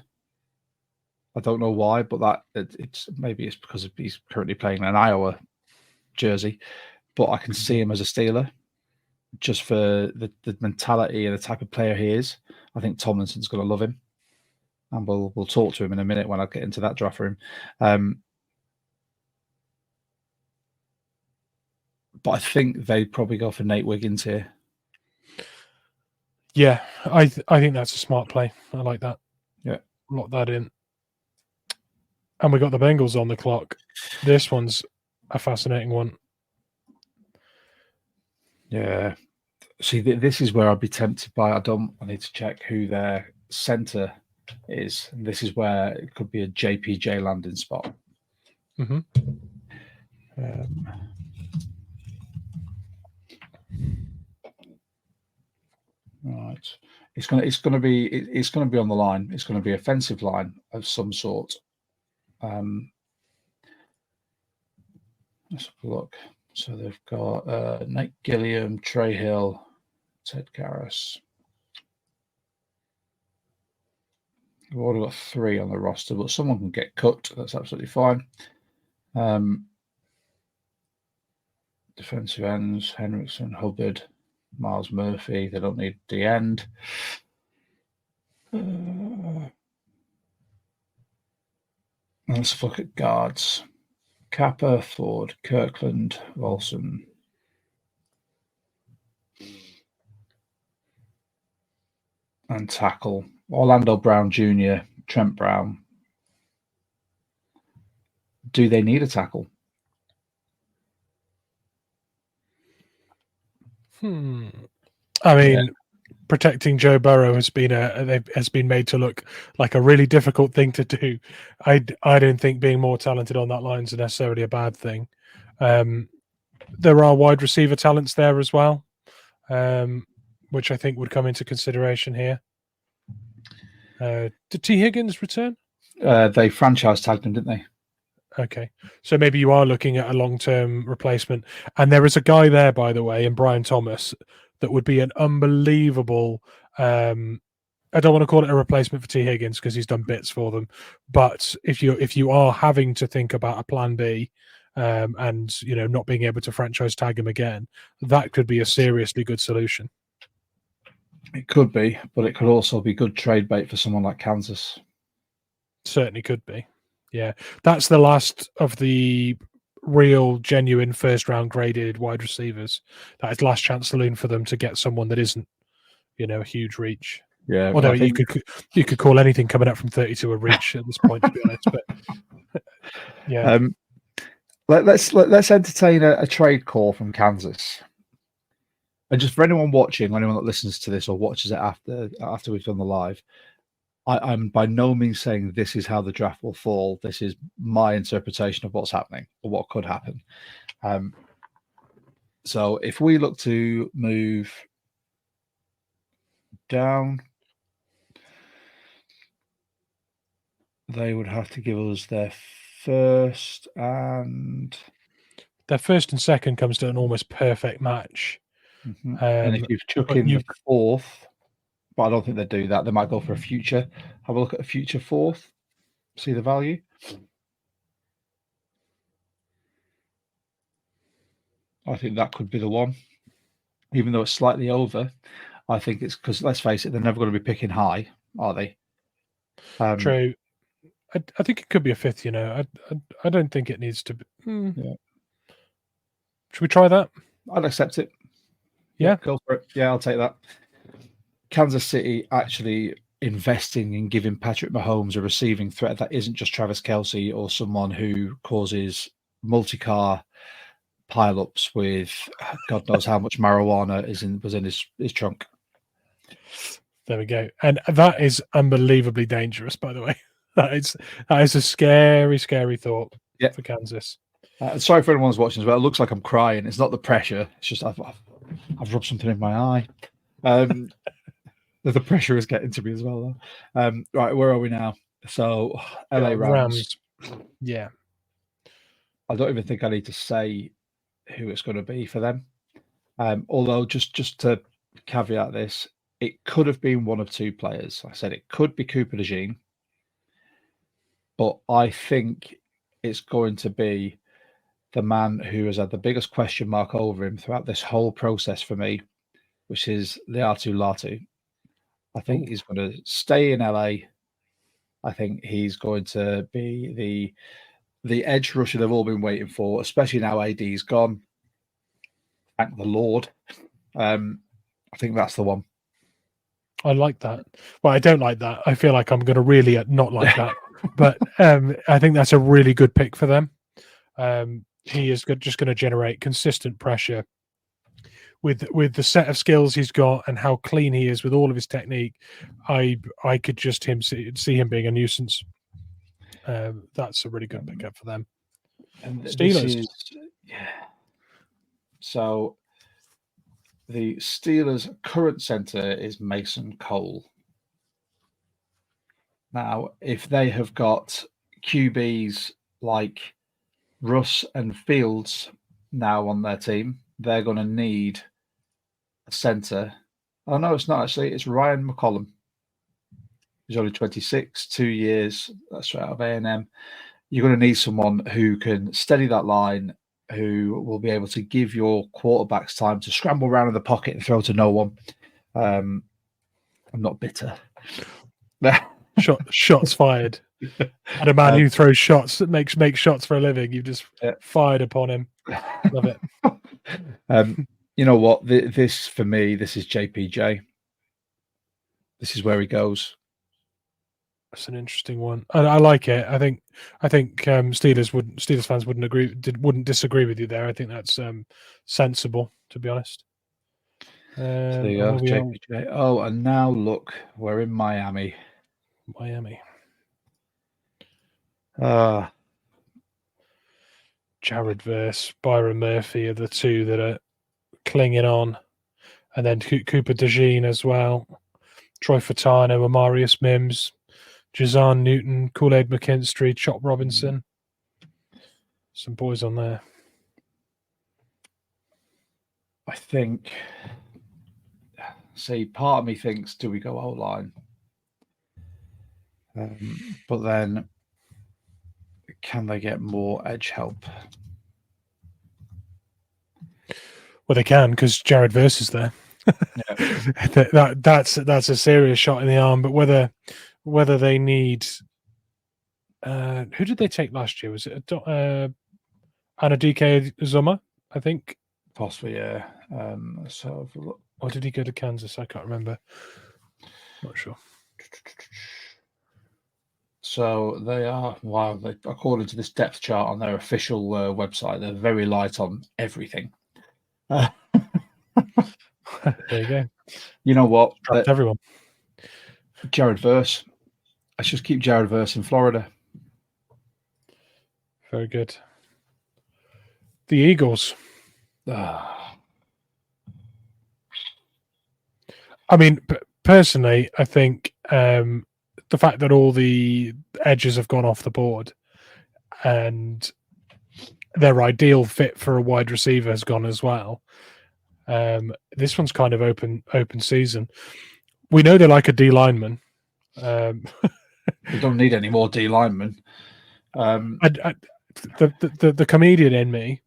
I don't know why, but maybe it's because he's currently playing an Iowa jersey. But I can see him as a Steeler just for the mentality and the type of player he is. I think Tomlinson's going to love him, and we'll talk to him in a minute when I get into that draft room. But I think they'd probably go for Nate Wiggins here. Yeah, I think that's a smart play. I like that. Yeah, lock that in. And we got the Bengals on the clock. This one's a fascinating one. Yeah. See, this is where I'd be tempted by. I need to check who their center is. And this is where it could be a JPJ landing spot. Mm-hmm. Right. It's going to be on the line. It's going to be offensive line of some sort. Let's have a look. So they've got Nate Gilliam, Trey Hill, Ted Karras. We've already got 3 on the roster, but someone can get cut. That's absolutely fine. Defensive ends, Henriksen, Hubbard, Miles Murphy. They don't need the end. Let's look at guards. Kappa, Ford, Kirkland, Wilson. And tackle. Orlando Brown Jr., Trent Brown. Do they need a tackle? I mean, protecting Joe Burrow has been made to look like a really difficult thing to do. I don't think being more talented on that line is necessarily a bad thing. There are wide receiver talents there as well, which I think would come into consideration here. Did T. Higgins return? They franchise tagged him, didn't they? Okay, so maybe you are looking at a long-term replacement. And there is a guy there, by the way, in Brian Thomas, that would be an unbelievable. I don't want to call it a replacement for T. Higgins because he's done bits for them. But if you are having to think about a plan B, and not being able to franchise tag him again, that could be a seriously good solution. It could be, but it could also be good trade bait for someone like Kansas. Certainly could be. Yeah, that's the last of the real, genuine first-round graded wide receivers. That is last chance saloon for them to get someone that isn't, a huge reach. Yeah, although you could call anything coming up from 32 a reach at this point, to be honest. But yeah, let's entertain a trade call from Kansas. And just for anyone watching, anyone that listens to this or watches it after we've done the live, I'm by no means saying this is how the draft will fall. This is my interpretation of what's happening or what could happen. So if we look to move down, they would have to give us their first and second comes to an almost perfect match. Mm-hmm. And if you've chuck in the fourth, but I don't think they'd do that. They might go for a future. Have a look at a future fourth. See the value. I think that could be the one. Even though it's slightly over, I think it's because, let's face it, they're never going to be picking high, are they? True. I think it could be a fifth, I don't think it needs to be. Yeah. Should we try that? I'd accept it. Yeah, go for it. Yeah, I'll take that. Kansas City actually investing in giving Patrick Mahomes a receiving threat that isn't just Travis Kelce or someone who causes multi-car pile-ups with God knows how much marijuana was in his trunk. There we go. And that is unbelievably dangerous, by the way. That is a scary, scary thought for Kansas. Sorry for anyone who's watching as well. It looks like I'm crying. It's not the pressure. It's just I've rubbed something in my eye. The pressure is getting to me as well. Right, where are we now? So LA Rams. Yeah. I don't even think I need to say who it's going to be for them. Although just to caveat this, it could have been one of two players. I said it could be Cooper DeJean, but I think it's going to be the man who has had the biggest question mark over him throughout this whole process for me, which is Laiatu Latu. I think he's going to stay in LA. I think he's going to be the edge rusher they've all been waiting for, especially now AD's gone. Thank the Lord. I think that's the one. I like that. Well, I don't like that. I feel like I'm going to really not like that. But I think that's a really good pick for them. He is just going to generate consistent pressure with the set of skills he's got and how clean he is with all of his technique. I could just see him being a nuisance. That's a really good pickup for them. And Steelers. So the Steelers' current center is Mason Cole. Now, if they have got QBs like Russ and Fields now on their team, they're going to need a center. Oh, no, it's not actually. It's Ryan McCollum. He's only 26, 2 years. That's right, out of A&M. You're going to need someone who can steady that line, who will be able to give your quarterbacks time to scramble around in the pocket and throw to no one. I'm not bitter. Shots fired. And a man who throws shots, that makes shots for a living. You've just fired upon him. Love it. You know what? This for me, this is JPJ. This is where he goes. That's an interesting one. I like it. I think Steelers fans wouldn't disagree with you there. I think that's sensible, to be honest. So there you go, JPJ. Oh, and now look, we're in Miami. Jared Verse, Byron Murphy are the two that are clinging on, and then Cooper DeJean as well. Troy Furtado, Amarius Mims, Jazan Newton, Kool-Aid McKinstry, Chop Robinson. Some boys on there. I think, see, part of me thinks, do we go O-line? But then, can they get more edge help? Well, they can, because Jared Verse is there. Yeah. That's a serious shot in the arm. But whether they need, who did they take last year? Was it Anadike Zuma? I think possibly, yeah. So, or did he go to Kansas? I can't remember. Not sure. So they are, wow, according to this depth chart on their official website, they're very light on everything. There you go. You know what? Everyone. Jared Verse. Let's just keep Jared Verse in Florida. Very good. The Eagles. I mean, personally, I think the fact that all the edges have gone off the board and their ideal fit for a wide receiver has gone as well. This one's kind of open season. We know they like a D lineman. We don't need any more D linemen. The comedian in me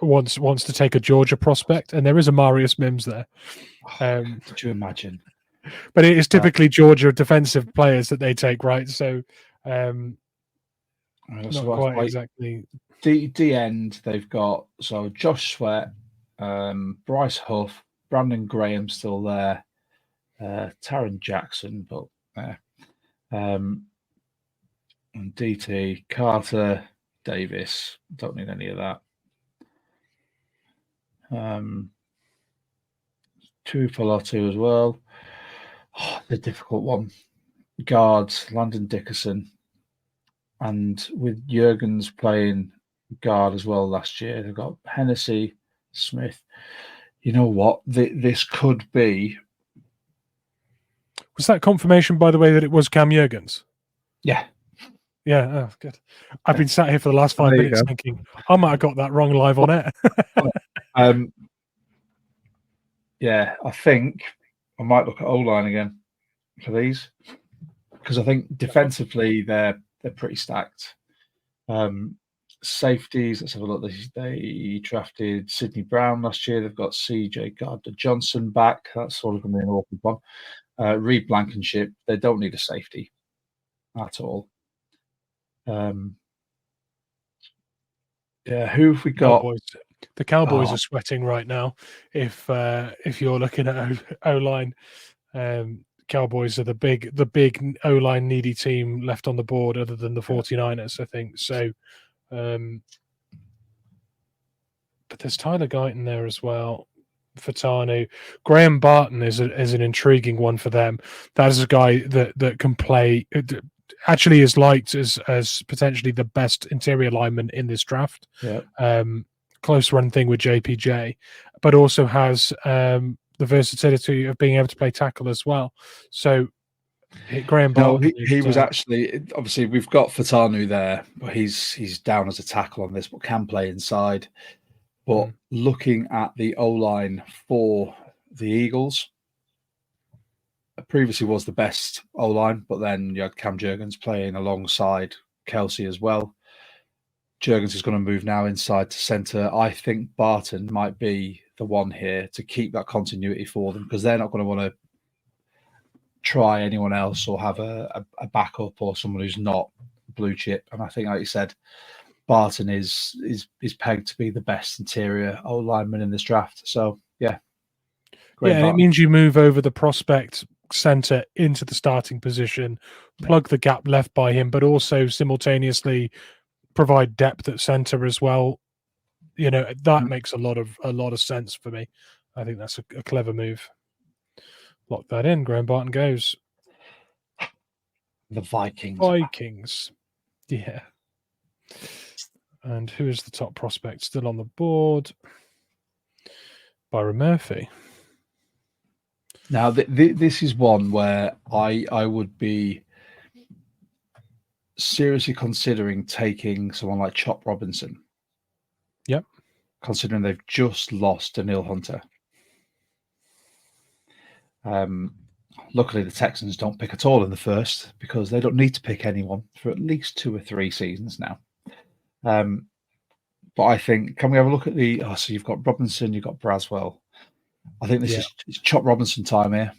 wants to take a Georgia prospect, and there is a Marius Mims there. Could you imagine? But it is typically Georgia defensive players that they take, right? So, not quite exactly. D end, they've got so Josh Sweat, Bryce Huff, Brandon Graham still there, Taron Jackson, but and DT Carter Davis. Don't need any of that. Tuipulotu as well. Oh, the difficult one. Guards, Landon Dickerson. And with Jurgens playing guard as well last year, they've got Hennessy, Smith. You know what? This could be. Was that confirmation, by the way, that it was Cam Jurgens? Yeah. Yeah, oh, good. I've been sat here for the last 5 minutes thinking, I might have got that wrong live on air. Yeah, I think I might look at O-line again for these because I think defensively they're pretty stacked. Safeties, let's have a look. They drafted Sidney Brown last year. They've got CJ Gardner-Johnson back. That's sort of going to be an awkward one. Reed Blankenship, they don't need a safety at all. Yeah, who have we got? Cowboys. The Cowboys are sweating right now. If you're looking at O-line, Cowboys are the big O-line needy team left on the board, other than the 49ers, I think. So, but there's Tyler Guyton there as well. Furtado, Graham Barton is an intriguing one for them. That is a guy that can play. Actually, is liked as potentially the best interior lineman in this draft. Yeah. Close run thing with JPJ, but also has the versatility of being able to play tackle as well. So Graham Barton. No, he was actually, obviously we've got Furtado there, but he's down as a tackle on this, but can play inside. But looking at the O-line for the Eagles, previously was the best O-line, but then you had Cam Jurgens playing alongside Kelsey as well. Jurgens is going to move now inside to centre. I think Barton might be the one here to keep that continuity for them, because they're not going to want to try anyone else or have a backup or someone who's not blue chip. And I think, like you said, Barton is pegged to be the best interior O lineman in this draft. So yeah, great. Yeah, and it Barton. means you move over the prospect center into the starting position, plug the gap left by him, but also simultaneously provide depth at center as well. You know, that makes a lot of sense for me. I think that's a clever move. Lock that in. Graham Barton goes. The Vikings. Vikings. Yeah. And who is the top prospect still on the board? Byron Murphy. Now, this is one where I would be seriously considering taking someone like Chop Robinson. Yep. Considering they've just lost Daniil Hunter. Luckily, the Texans don't pick at all in the first because they don't need to pick anyone for at least 2 or 3 seasons now. But I think, can we have a look at the? Oh, so you've got Robinson, you've got Braswell. I think this is it's Chop Robinson time here.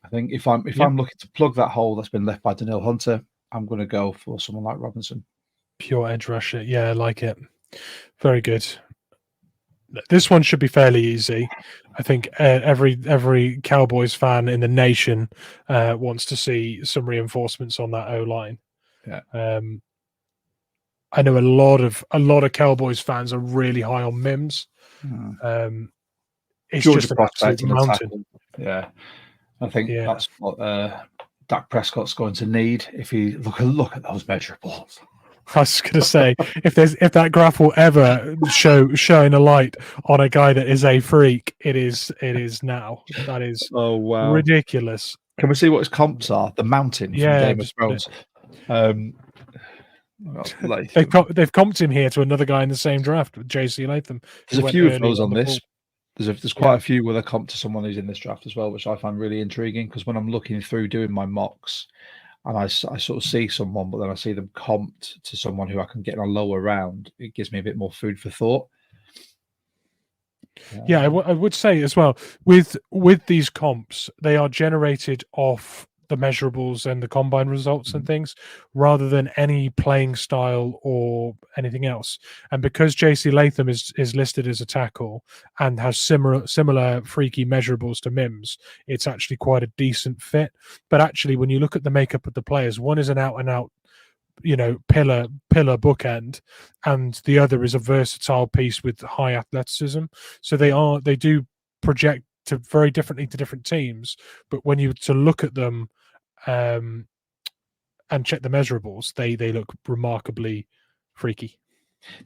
I think if I'm looking to plug that hole that's been left by Daniil Hunter, I'm going to go for someone like Robinson. Pure edge rusher. Yeah, I like it. Very good. This one should be fairly easy. I think every Cowboys fan in the nation wants to see some reinforcements on that O line. Yeah. I know a lot of Cowboys fans are really high on Mims. It's Georgia just an prospect absolute mountain. Yeah, I think that's what Dak Prescott's going to need if he look at those measurables. I was going to say, if that graph will ever shine a light on a guy that is a freak, it is now. That is ridiculous. Can we see what his comps are? The mountain from Game of Thrones. They've comped him here to another guy in the same draft, with J.C. Latham. There's a few of those on this. There's quite a few where they're comped to someone who's in this draft as well, which I find really intriguing because when I'm looking through doing my mocks, and I sort of see someone, but then I see them comped to someone who I can get in a lower round. It gives me a bit more food for thought. Yeah, I would say as well, with these comps, they are generated off the measurables and the combine results and things, rather than any playing style or anything else. And because JC Latham is listed as a tackle and has similar freaky measurables to Mims, it's actually quite a decent fit. But actually, when you look at the makeup of the players, one is an out and out, pillar bookend, and the other is a versatile piece with high athleticism. So they do project to very differently to different teams. But when you to look at them and check the measurables, they look remarkably freaky.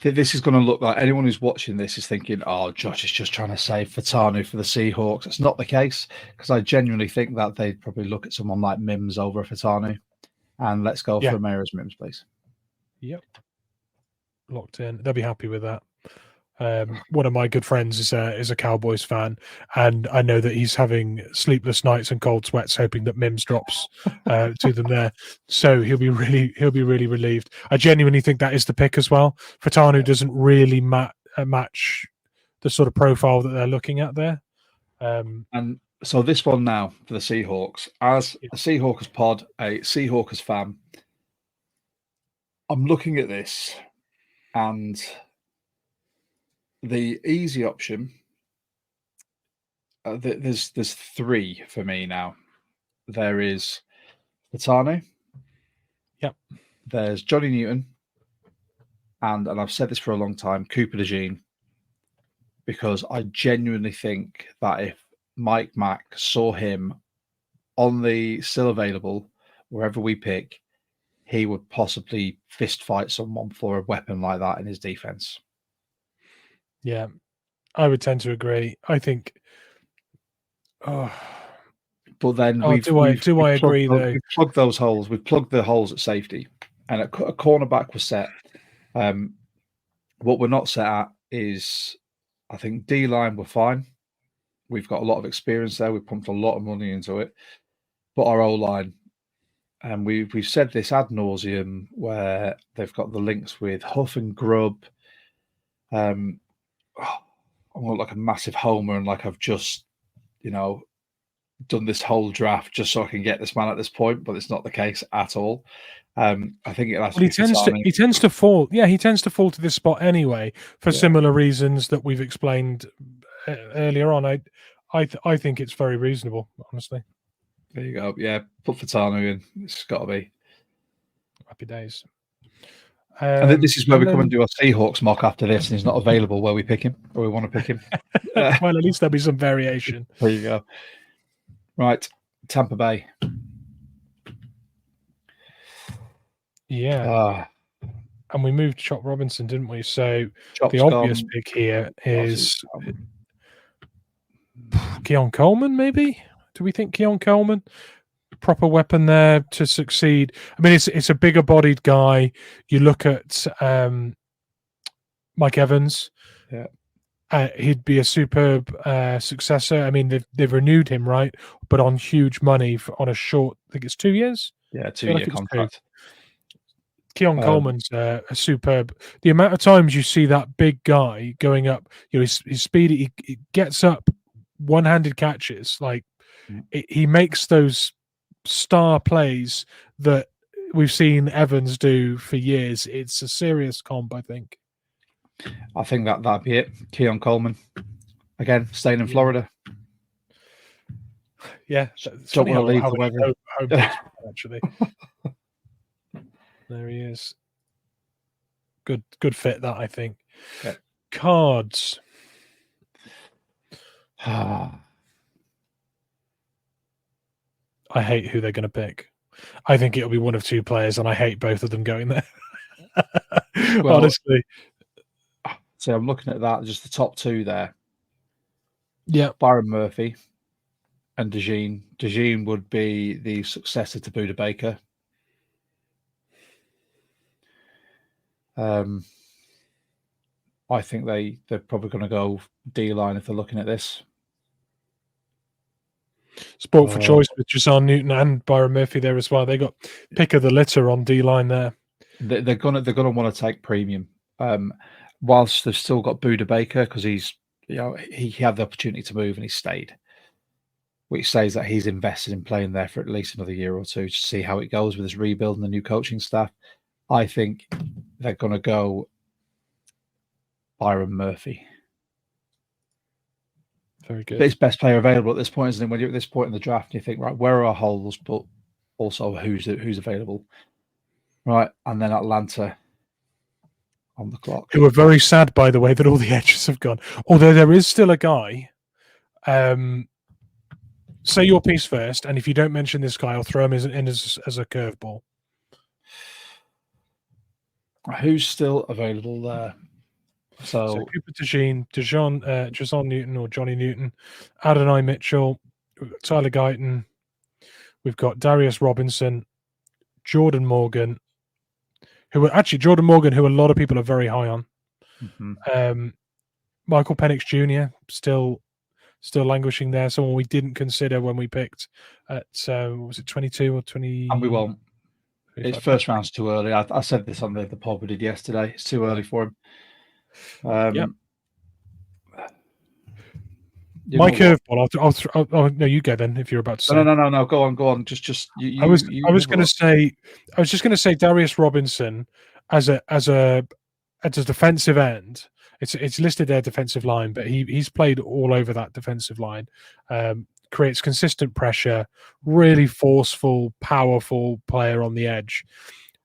This is going to look like anyone who's watching this is thinking, "Oh, Josh is just trying to save Fatanu for the Seahawks." It's not the case because I genuinely think that they'd probably look at someone like Mims over Fatanu. And let's go for Mayra's Mims, please. Yep, locked in. They'll be happy with that. One of my good friends is a Cowboys fan, and I know that he's having sleepless nights and cold sweats, hoping that Mims drops to them there. So he'll be really relieved. I genuinely think that is the pick as well. Fatanu doesn't really match the sort of profile that they're looking at there. And so this one now for the Seahawks, as a Seahawkers pod, a Seahawkers fan, I'm looking at this and the easy option, there's 3 for me now. There is Fatanu. Yep. There's Johnny Newton. And I've said this for a long time, Cooper DeJean. Because I genuinely think that if Mike Mack saw him on the still available, wherever we pick, he would possibly fist fight someone for a weapon like that in his defense. Yeah, I would tend to agree. I think. But then I agree though? We've plugged those holes. We've plugged the holes at safety, and a cornerback was set. What we're not set at is, I think D-line we're fine. We've got a lot of experience there. We've pumped a lot of money into it. But our O-line, and we've said this ad nauseum, where they've got the links with Huff and Grubb. I'm like a massive homer, and like I've just, done this whole draft just so I can get this man at this point, but it's not the case at all. I think it'll actually he tends to fall. Yeah, he tends to fall to this spot anyway for similar reasons that we've explained earlier on. I think it's very reasonable, honestly. There you go. Yeah, put Fatanu in. It's got to be. Happy days. And this is where we come and do our Seahawks mock after this, and he's not available where we pick him, or we want to pick him. Well, at least there'll be some variation. There you go. Right, Tampa Bay. Yeah. And we moved Chop Robinson, didn't we? So Chop's the obvious gone. pick here is Keon Coleman, maybe? Do we think Keon Coleman? Proper weapon there to succeed. I mean, it's a bigger bodied guy. You look at Mike Evans. Yeah. He'd be a superb successor. I mean, they've renewed him, right? But on huge money on a short, I think it's 2 years. Yeah, 2-year contract. Keon Coleman's a superb. The amount of times you see that big guy going up, his speed, he gets up one-handed catches. Like he makes those star plays that we've seen Evans do for years. It's a serious comp, I think. I think that'd be it. Keon Coleman, again, staying in Florida. Yeah, don't want to leave the weather. Actually, there he is. Good fit that, I think. Yeah. Cards. I hate who they're going to pick. I think it'll be one of two players, and I hate both of them going there. Well, honestly. So I'm looking at that, just the top two there. Yeah. Byron Murphy and DeJean. DeJean would be the successor to Buda Baker. I think they're probably going to go D-line if they're looking at this. Sport for choice with Jason Newton and Byron Murphy there as well. They got pick of the litter on D-line there. They're gonna want to take premium. Whilst they've still got Buda Baker, because he had the opportunity to move and he stayed, which says that he's invested in playing there for at least another year or two to see how it goes with his rebuild and the new coaching staff. I think they're going to go Byron Murphy. Very good. But it's best player available at this point, isn't it? When you're at this point in the draft, you think, right, where are our holes, but also who's available, right? And then Atlanta on the clock. Who are very sad, by the way, that all the edges have gone. Although there is still a guy. Say your piece first, and if you don't mention this guy, I'll throw him in as a curveball. Who's still available there? So Cooper DeJean, Jason Newton or Johnny Newton, Adonai Mitchell, Tyler Guyton. We've got Darius Robinson, Jordan Morgan, who a lot of people are very high on. Mm-hmm. Michael Penix Jr. still languishing there. Someone we didn't consider when we picked at was it 22 or 20? And we won't. His first round's too early. I said this on the pod we did yesterday. It's too early for him. Yep. My curveball. I'll no, you go then. If you're about to say. No. Go on. Just you. I was just going to say Darius Robinson as a defensive end. It's listed there defensive line, but he's played all over that defensive line. Creates consistent pressure, really forceful, powerful player on the edge.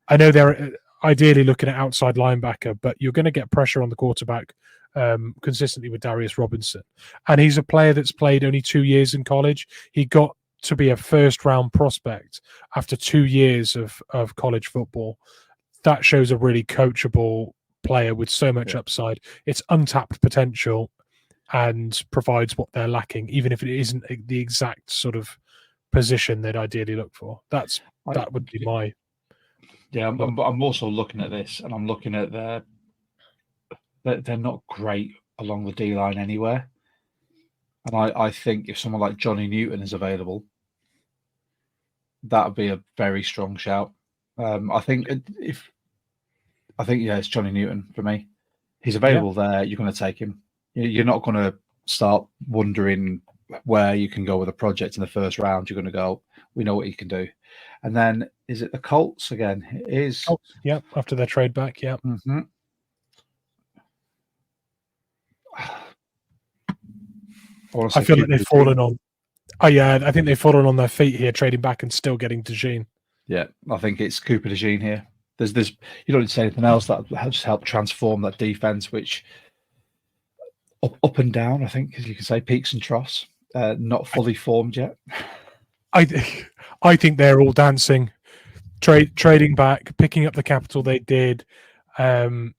I know they're ideally looking at outside linebacker, but you're going to get pressure on the quarterback consistently with Darius Robinson. And he's a player that's played only 2 years in college. He got to be a first-round prospect after 2 years of college football. That shows a really coachable player with so much upside. It's untapped potential and provides what they're lacking, even if it isn't the exact sort of position they'd ideally look for. That would be my... Yeah, I'm also looking at this, and I'm looking at they're not great along the D-line anywhere. And I think if someone like Johnny Newton is available, that would be a very strong shout. I think it's Johnny Newton for me. He's available there. You're going to take him. You're not going to start wondering where you can go with a project in the first round. You're going to go, we know what he can do. And then is it the Colts again? It is. Oh, yeah, after their trade back, yeah. Mm-hmm. I feel like they've fallen on. Oh yeah, I think they've fallen on their feet here, trading back and still getting DeJean. Yeah, I think it's Cooper DeJean here. There's you don't need to say anything else that has helped transform that defense, which up and down, I think, as you can say, peaks and troughs, not fully formed yet. I think they're all dancing, trading back, picking up the capital they did, and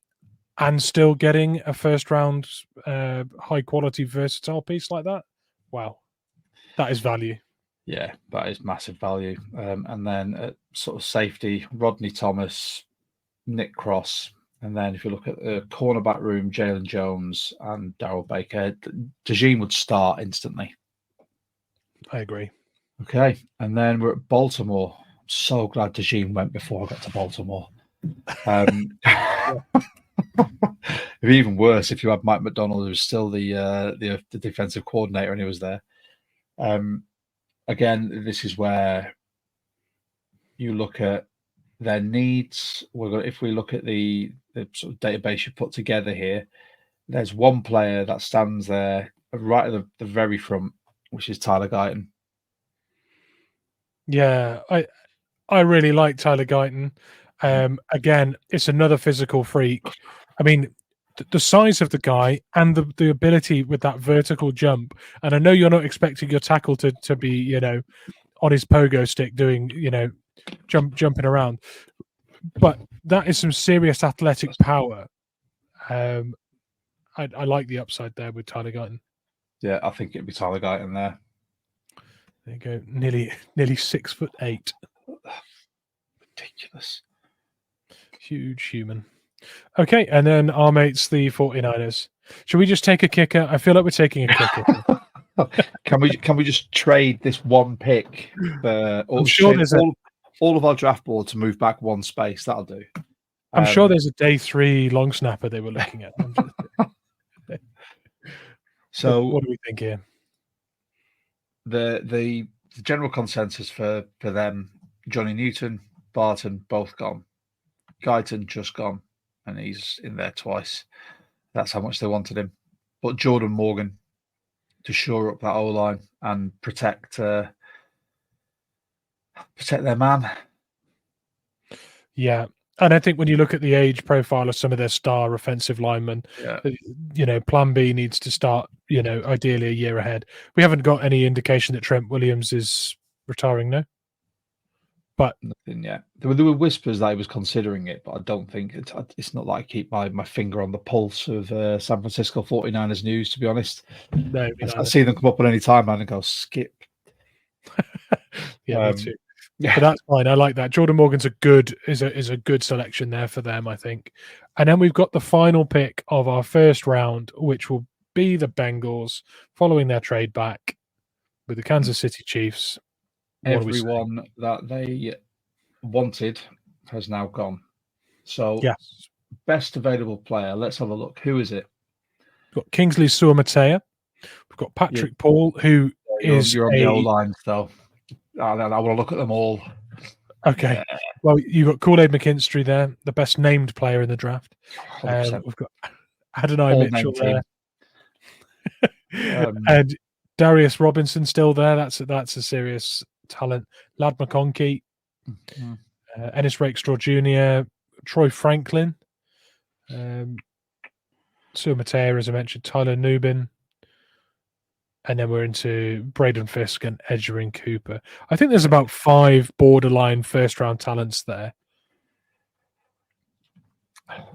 still getting a first round high quality versatile piece like that. Wow, that is value. Yeah, that is massive value. And then at sort of safety, Rodney Thomas, Nick Cross, and then if you look at the cornerback room, Jalen Jones and Darrell Baker, DeJean would start instantly. I agree. Okay, and then we're at Baltimore. I'm so glad DeJean went before I got to Baltimore. It'd be even worse if you had Mike McDonald, who was still the defensive coordinator, and he was there. Again, this is where you look at their needs. If we look at the sort of database you put together here, there's one player that stands there right at the very front, which is Tyler Guyton. Yeah, I really like Tyler Guyton. Again, it's another physical freak. I mean, the size of the guy and the ability with that vertical jump. And I know you're not expecting your tackle to be, on his pogo stick doing, jumping around, but that is some serious athletic power. I like the upside there with Tyler Guyton. Yeah, I think it'd be Tyler Guyton there. There you go, nearly 6'8". Ridiculous. Huge human. Okay, and then our mates, the 49ers. Should we just take a kicker? I feel like we're taking a kicker. Can we just trade this one pick for all of our draft board to move back one space? That'll do. I'm sure there's a day 3 long snapper they were looking at. So what do we think here? The general consensus for them: Johnny Newton, Barton, both gone. Guyton just gone, and he's in there twice. That's how much they wanted him. But Jordan Morgan to shore up that O-line and protect their man. Yeah, and I think when you look at the age profile of some of their star offensive linemen, Plan B needs to start, ideally a year ahead. We haven't got any indication that Trent Williams is retiring, no? But nothing yet. There were whispers that he was considering it, but I don't think it's not like I keep my finger on the pulse of San Francisco 49ers news, to be honest. No, I see them come up at any time and go skip. Yeah, me too. Yeah. But that's fine. I like that. Jordan Morgan's a good selection there for them, I think. And then we've got the final pick of our first round, which will be the Bengals following their trade back with the Kansas City Chiefs. Everyone that they wanted has now gone. So, yes, best available player. Let's have a look. Who is it? We've got Kingsley Suamataia. We've got Patrick Paul, who is you're on the O-line, though. I want to look at them all. Okay. Yeah. Well, you've got Kool-Aid McKinstry there, the best named player in the draft. We've got Adonai Mitchell there. And Darius Robinson still there. That's a serious talent. Lad McConkey, Ennis Rakestraw Jr., Troy Franklin, Suamataia, as I mentioned, Tyler Nubin. And then we're into Braden Fisk and Edgerrin Cooper. I think there's about 5 borderline first-round talents there.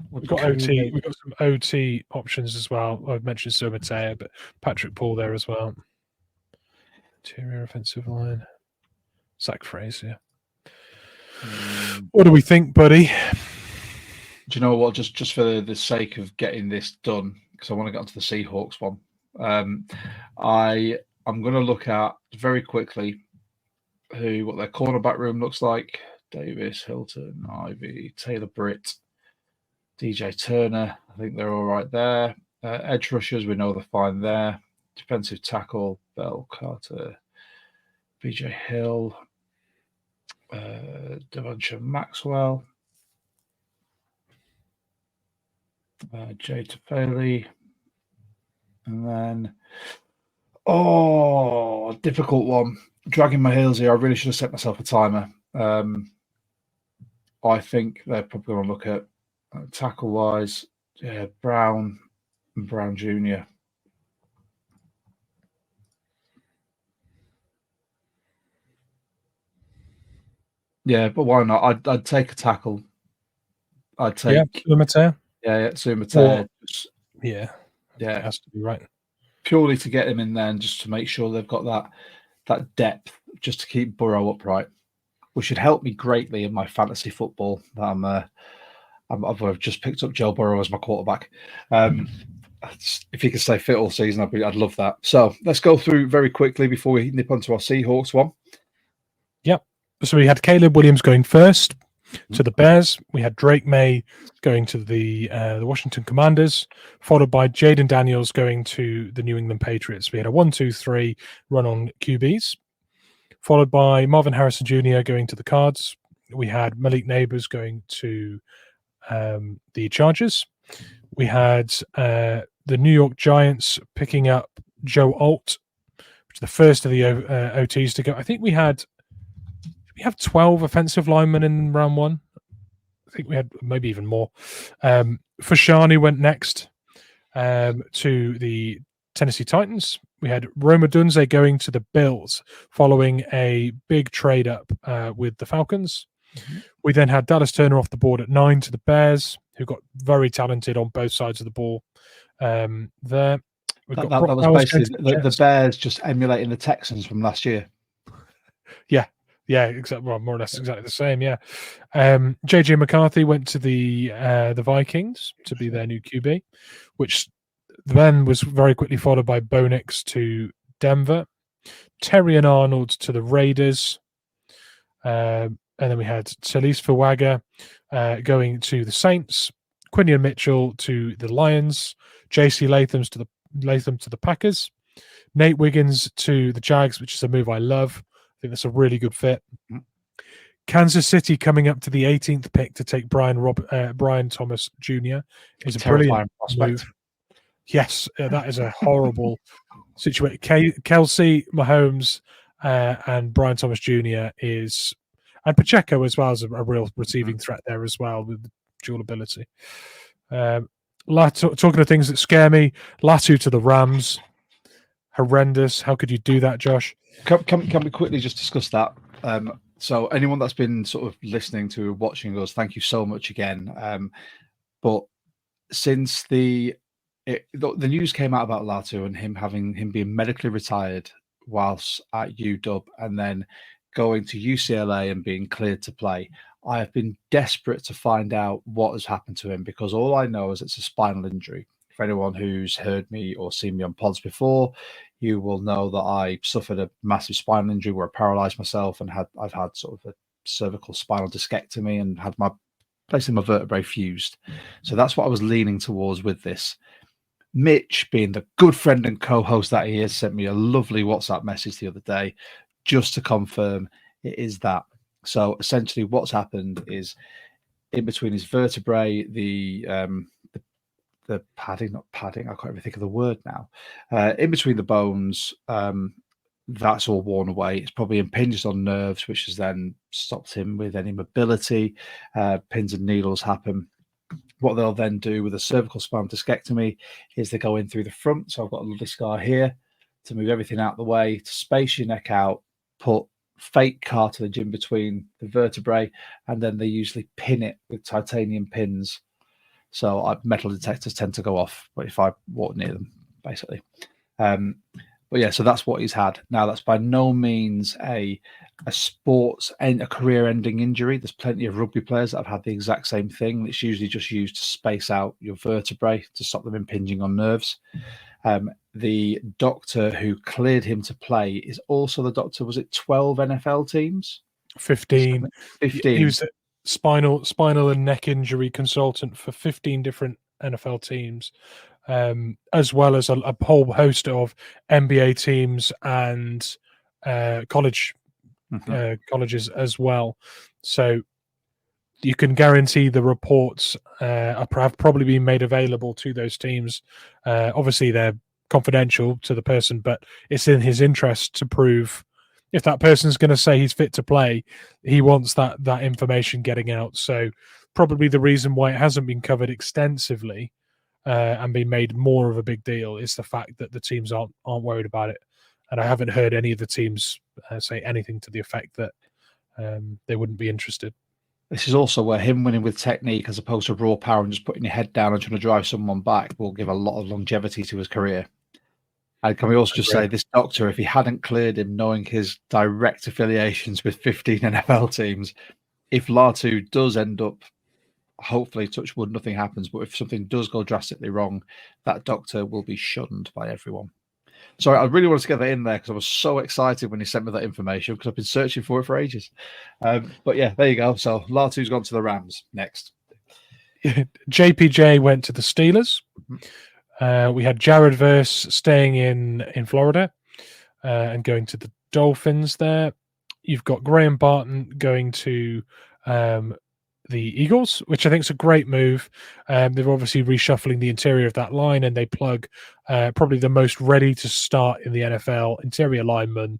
We've got OT. We've got some OT options as well. I've mentioned Suamataia, but Patrick Paul there as well. Interior offensive line. Zach Frazier. What do we think, buddy? Do you know what? Just for the sake of getting this done, because I want to get onto the Seahawks one. I'm going to look at very quickly what their cornerback room looks like. Davis, Hilton, Ivy, Taylor Britt, DJ Turner. I think they're all right there. Edge rushers, we know they're fine there. Defensive tackle, Bell, Carter, BJ Hill, Devonshire Maxwell, Jay Tafeli, and then difficult one. Dragging my heels here. I really should have set myself a timer. I think they're probably going to look at tackle wise, Brown and Brown Jr. Yeah, but why not? I'd take a tackle. I'd take Sumate. Sumate. Yeah, it has to be right. Purely to get him in there and just to make sure they've got that depth, just to keep Burrow upright, which should help me greatly in my fantasy football. I've just picked up Joe Burrow as my quarterback. If he can stay fit all season, I'd love that. So let's go through very quickly before we nip onto our Seahawks one. Yep. So we had Caleb Williams going first to the Bears. We had Drake May going to the Washington Commanders, followed by Jaden Daniels going to the New England Patriots. We had a 1-2-3 run on QBs, followed by Marvin Harrison Jr. going to the Cards. We had Malik Neighbors going to the Chargers. We had the New York Giants picking up Joe Alt, which is the first of the OTs to go. I think we have 12 offensive linemen in round one. I think we had maybe even more. Fashanu went next to the Tennessee Titans. We had Roma Dunze going to the Bills following a big trade up with the Falcons. Mm-hmm. We then had Dallas Turner off the board at 9 to the Bears, who got very talented on both sides of the ball. There, that was basically the Bears just emulating the Texans from last year. Yeah, exactly. Well, more or less exactly the same. Yeah, JJ McCarthy went to the Vikings to be their new QB, which then was very quickly followed by Bo Nix to Denver, Terry and Arnold to the Raiders, and then we had Talise Fuaga going to the Saints, Quinion Mitchell to the Lions, JC Latham to the Packers, Nate Wiggins to the Jags, which is a move I love. I think that's a really good fit. Kansas City coming up to the 18th pick to take Brian Thomas Jr. is a brilliant move. Yes, that is a horrible situation. Kelsey, Mahomes, and Brian Thomas Jr. and Pacheco as well as a real receiving threat there as well with dual ability. Talking of things that scare me, Latu to the Rams. Horrendous. How could you do that, Josh? Can we quickly just discuss that? So anyone that's been sort of listening to watching us, thank you so much again. But since the news came out about Latu and him being medically retired whilst at UW and then going to UCLA and being cleared to play, I have been desperate to find out what has happened to him, because all I know is it's a spinal injury. For anyone who's heard me or seen me on pods before, you will know that I suffered a massive spinal injury where I paralyzed myself and I've had sort of a cervical spinal discectomy and had basically my vertebrae fused. So that's what I was leaning towards with this. Mitch, being the good friend and co-host that he is, sent me a lovely WhatsApp message the other day just to confirm it is that. So essentially what's happened is in between his vertebrae, the padding, I can't even think of the word now. In between the bones, that's all worn away. It's probably impinged on nerves, which has then stopped him with any mobility. Pins and needles happen. What they'll then do with a cervical spinal discectomy is they go in through the front. So I've got a lovely scar here to move everything out of the way, to space your neck out, put fake cartilage in between the vertebrae, and then they usually pin it with titanium pins. So metal detectors tend to go off if I walk near them, basically. But yeah, so that's what he's had. Now, that's by no means a career-ending injury. There's plenty of rugby players that have had the exact same thing. It's usually just used to space out your vertebrae to stop them impinging on nerves. The doctor who cleared him to play is also the doctor, was it 12 NFL teams? 15. 15. He was a spinal and neck injury consultant for 15 different NFL teams. as well as a whole host of NBA teams and colleges as well. So you can guarantee the reports have probably been made available to those teams. Obviously, they're confidential to the person, but it's in his interest to prove if that person's going to say he's fit to play, he wants that information getting out. So probably the reason why it hasn't been covered extensively and been made more of a big deal is the fact that the teams aren't worried about it. And I haven't heard any of the teams say anything to the effect that they wouldn't be interested. This is also where him winning with technique as opposed to raw power and just putting your head down and trying to drive someone back will give a lot of longevity to his career. And can we also just say this doctor, if he hadn't cleared him, knowing his direct affiliations with 15 NFL teams, if Latu does end up, hopefully, touch wood, nothing happens, but if something does go drastically wrong, that doctor will be shunned by everyone. Sorry, I really wanted to get that in there because I was so excited when he sent me that information because I've been searching for it for ages. But yeah, there you go. So Latu's gone to the Rams next. JPJ went to the Steelers. We had Jared Verse staying in Florida and going to the Dolphins there. You've got Graham Barton going to the Eagles, which I think is a great move. They're obviously reshuffling the interior of that line, and they plug probably the most ready to start in the NFL interior lineman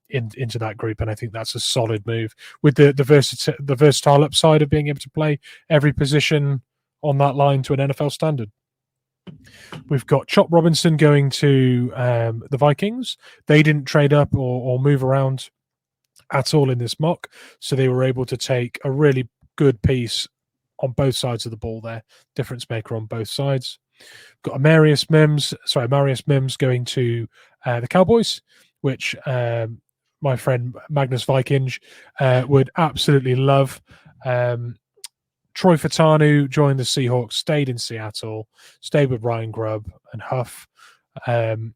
into that group, and I think that's a solid move with the versatile upside of being able to play every position on that line to an NFL standard. We've got Chop Robinson going to the Vikings. They didn't trade up or move around at all in this mock, so they were able to take a really good piece on both sides of the ball there, difference maker on both sides. Got Marius Mims going to the Cowboys, which my friend Magnus Viking would absolutely love. Troy Fatanu joined the Seahawks, stayed in Seattle, stayed with Ryan Grubb and Huff, and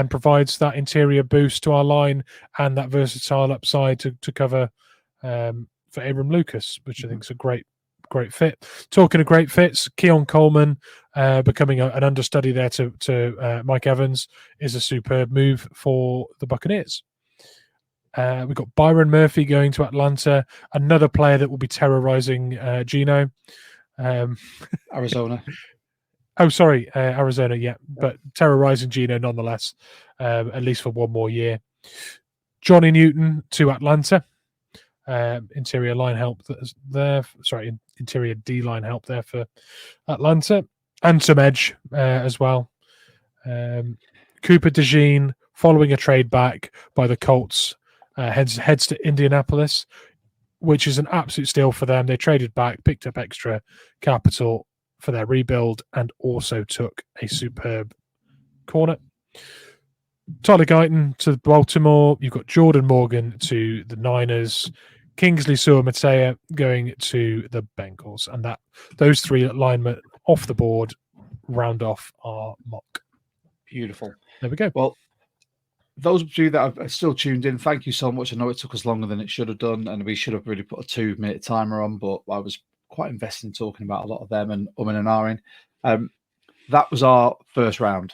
provides that interior boost to our line and that versatile upside to cover for Abram Lucas, which I think is a great fit. Talking of great fits, Keon Coleman becoming an understudy there to Mike Evans is a superb move for the Buccaneers. We've got Byron Murphy going to Atlanta, another player that will be terrorizing Gino. Arizona. Arizona, yeah, but terrorizing Gino nonetheless, at least for one more year. Johnny Newton to Atlanta. Interior line help there. Interior D line help there for Atlanta, and some edge as well. Cooper DeJean following a trade back by the Colts heads to Indianapolis, which is an absolute steal for them. They traded back, picked up extra capital for their rebuild, and also took a superb corner. Tyler Guyton to Baltimore. You've got Jordan Morgan to the Niners. Kingsley Suamataia going to the Bengals. And those three linemen off the board round off our mock. Beautiful. There we go. Well, those of you that are still tuned in, thank you so much. I know it took us longer than it should have done, and we should have really put a 2-minute timer on, but I was quite invested in talking about a lot of them and ahhing. That was our first round.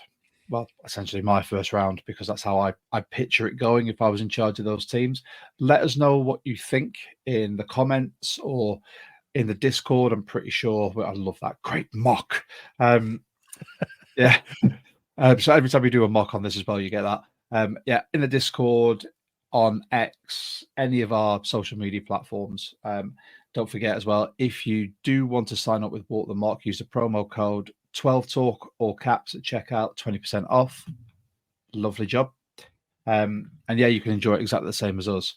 Well, essentially my first round, because that's how I picture it going if I was in charge of those teams. Let us know what you think in the comments or in the Discord. I'm pretty sure I love that great mock. Yeah. So every time we do a mock on this as well, you get that. Yeah, in the Discord, on X, any of our social media platforms. Don't forget as well, if you do want to sign up with Walk the Mock, use the promo code 12talk or caps at checkout, 20% off. Lovely job. And yeah, you can enjoy it exactly the same as us.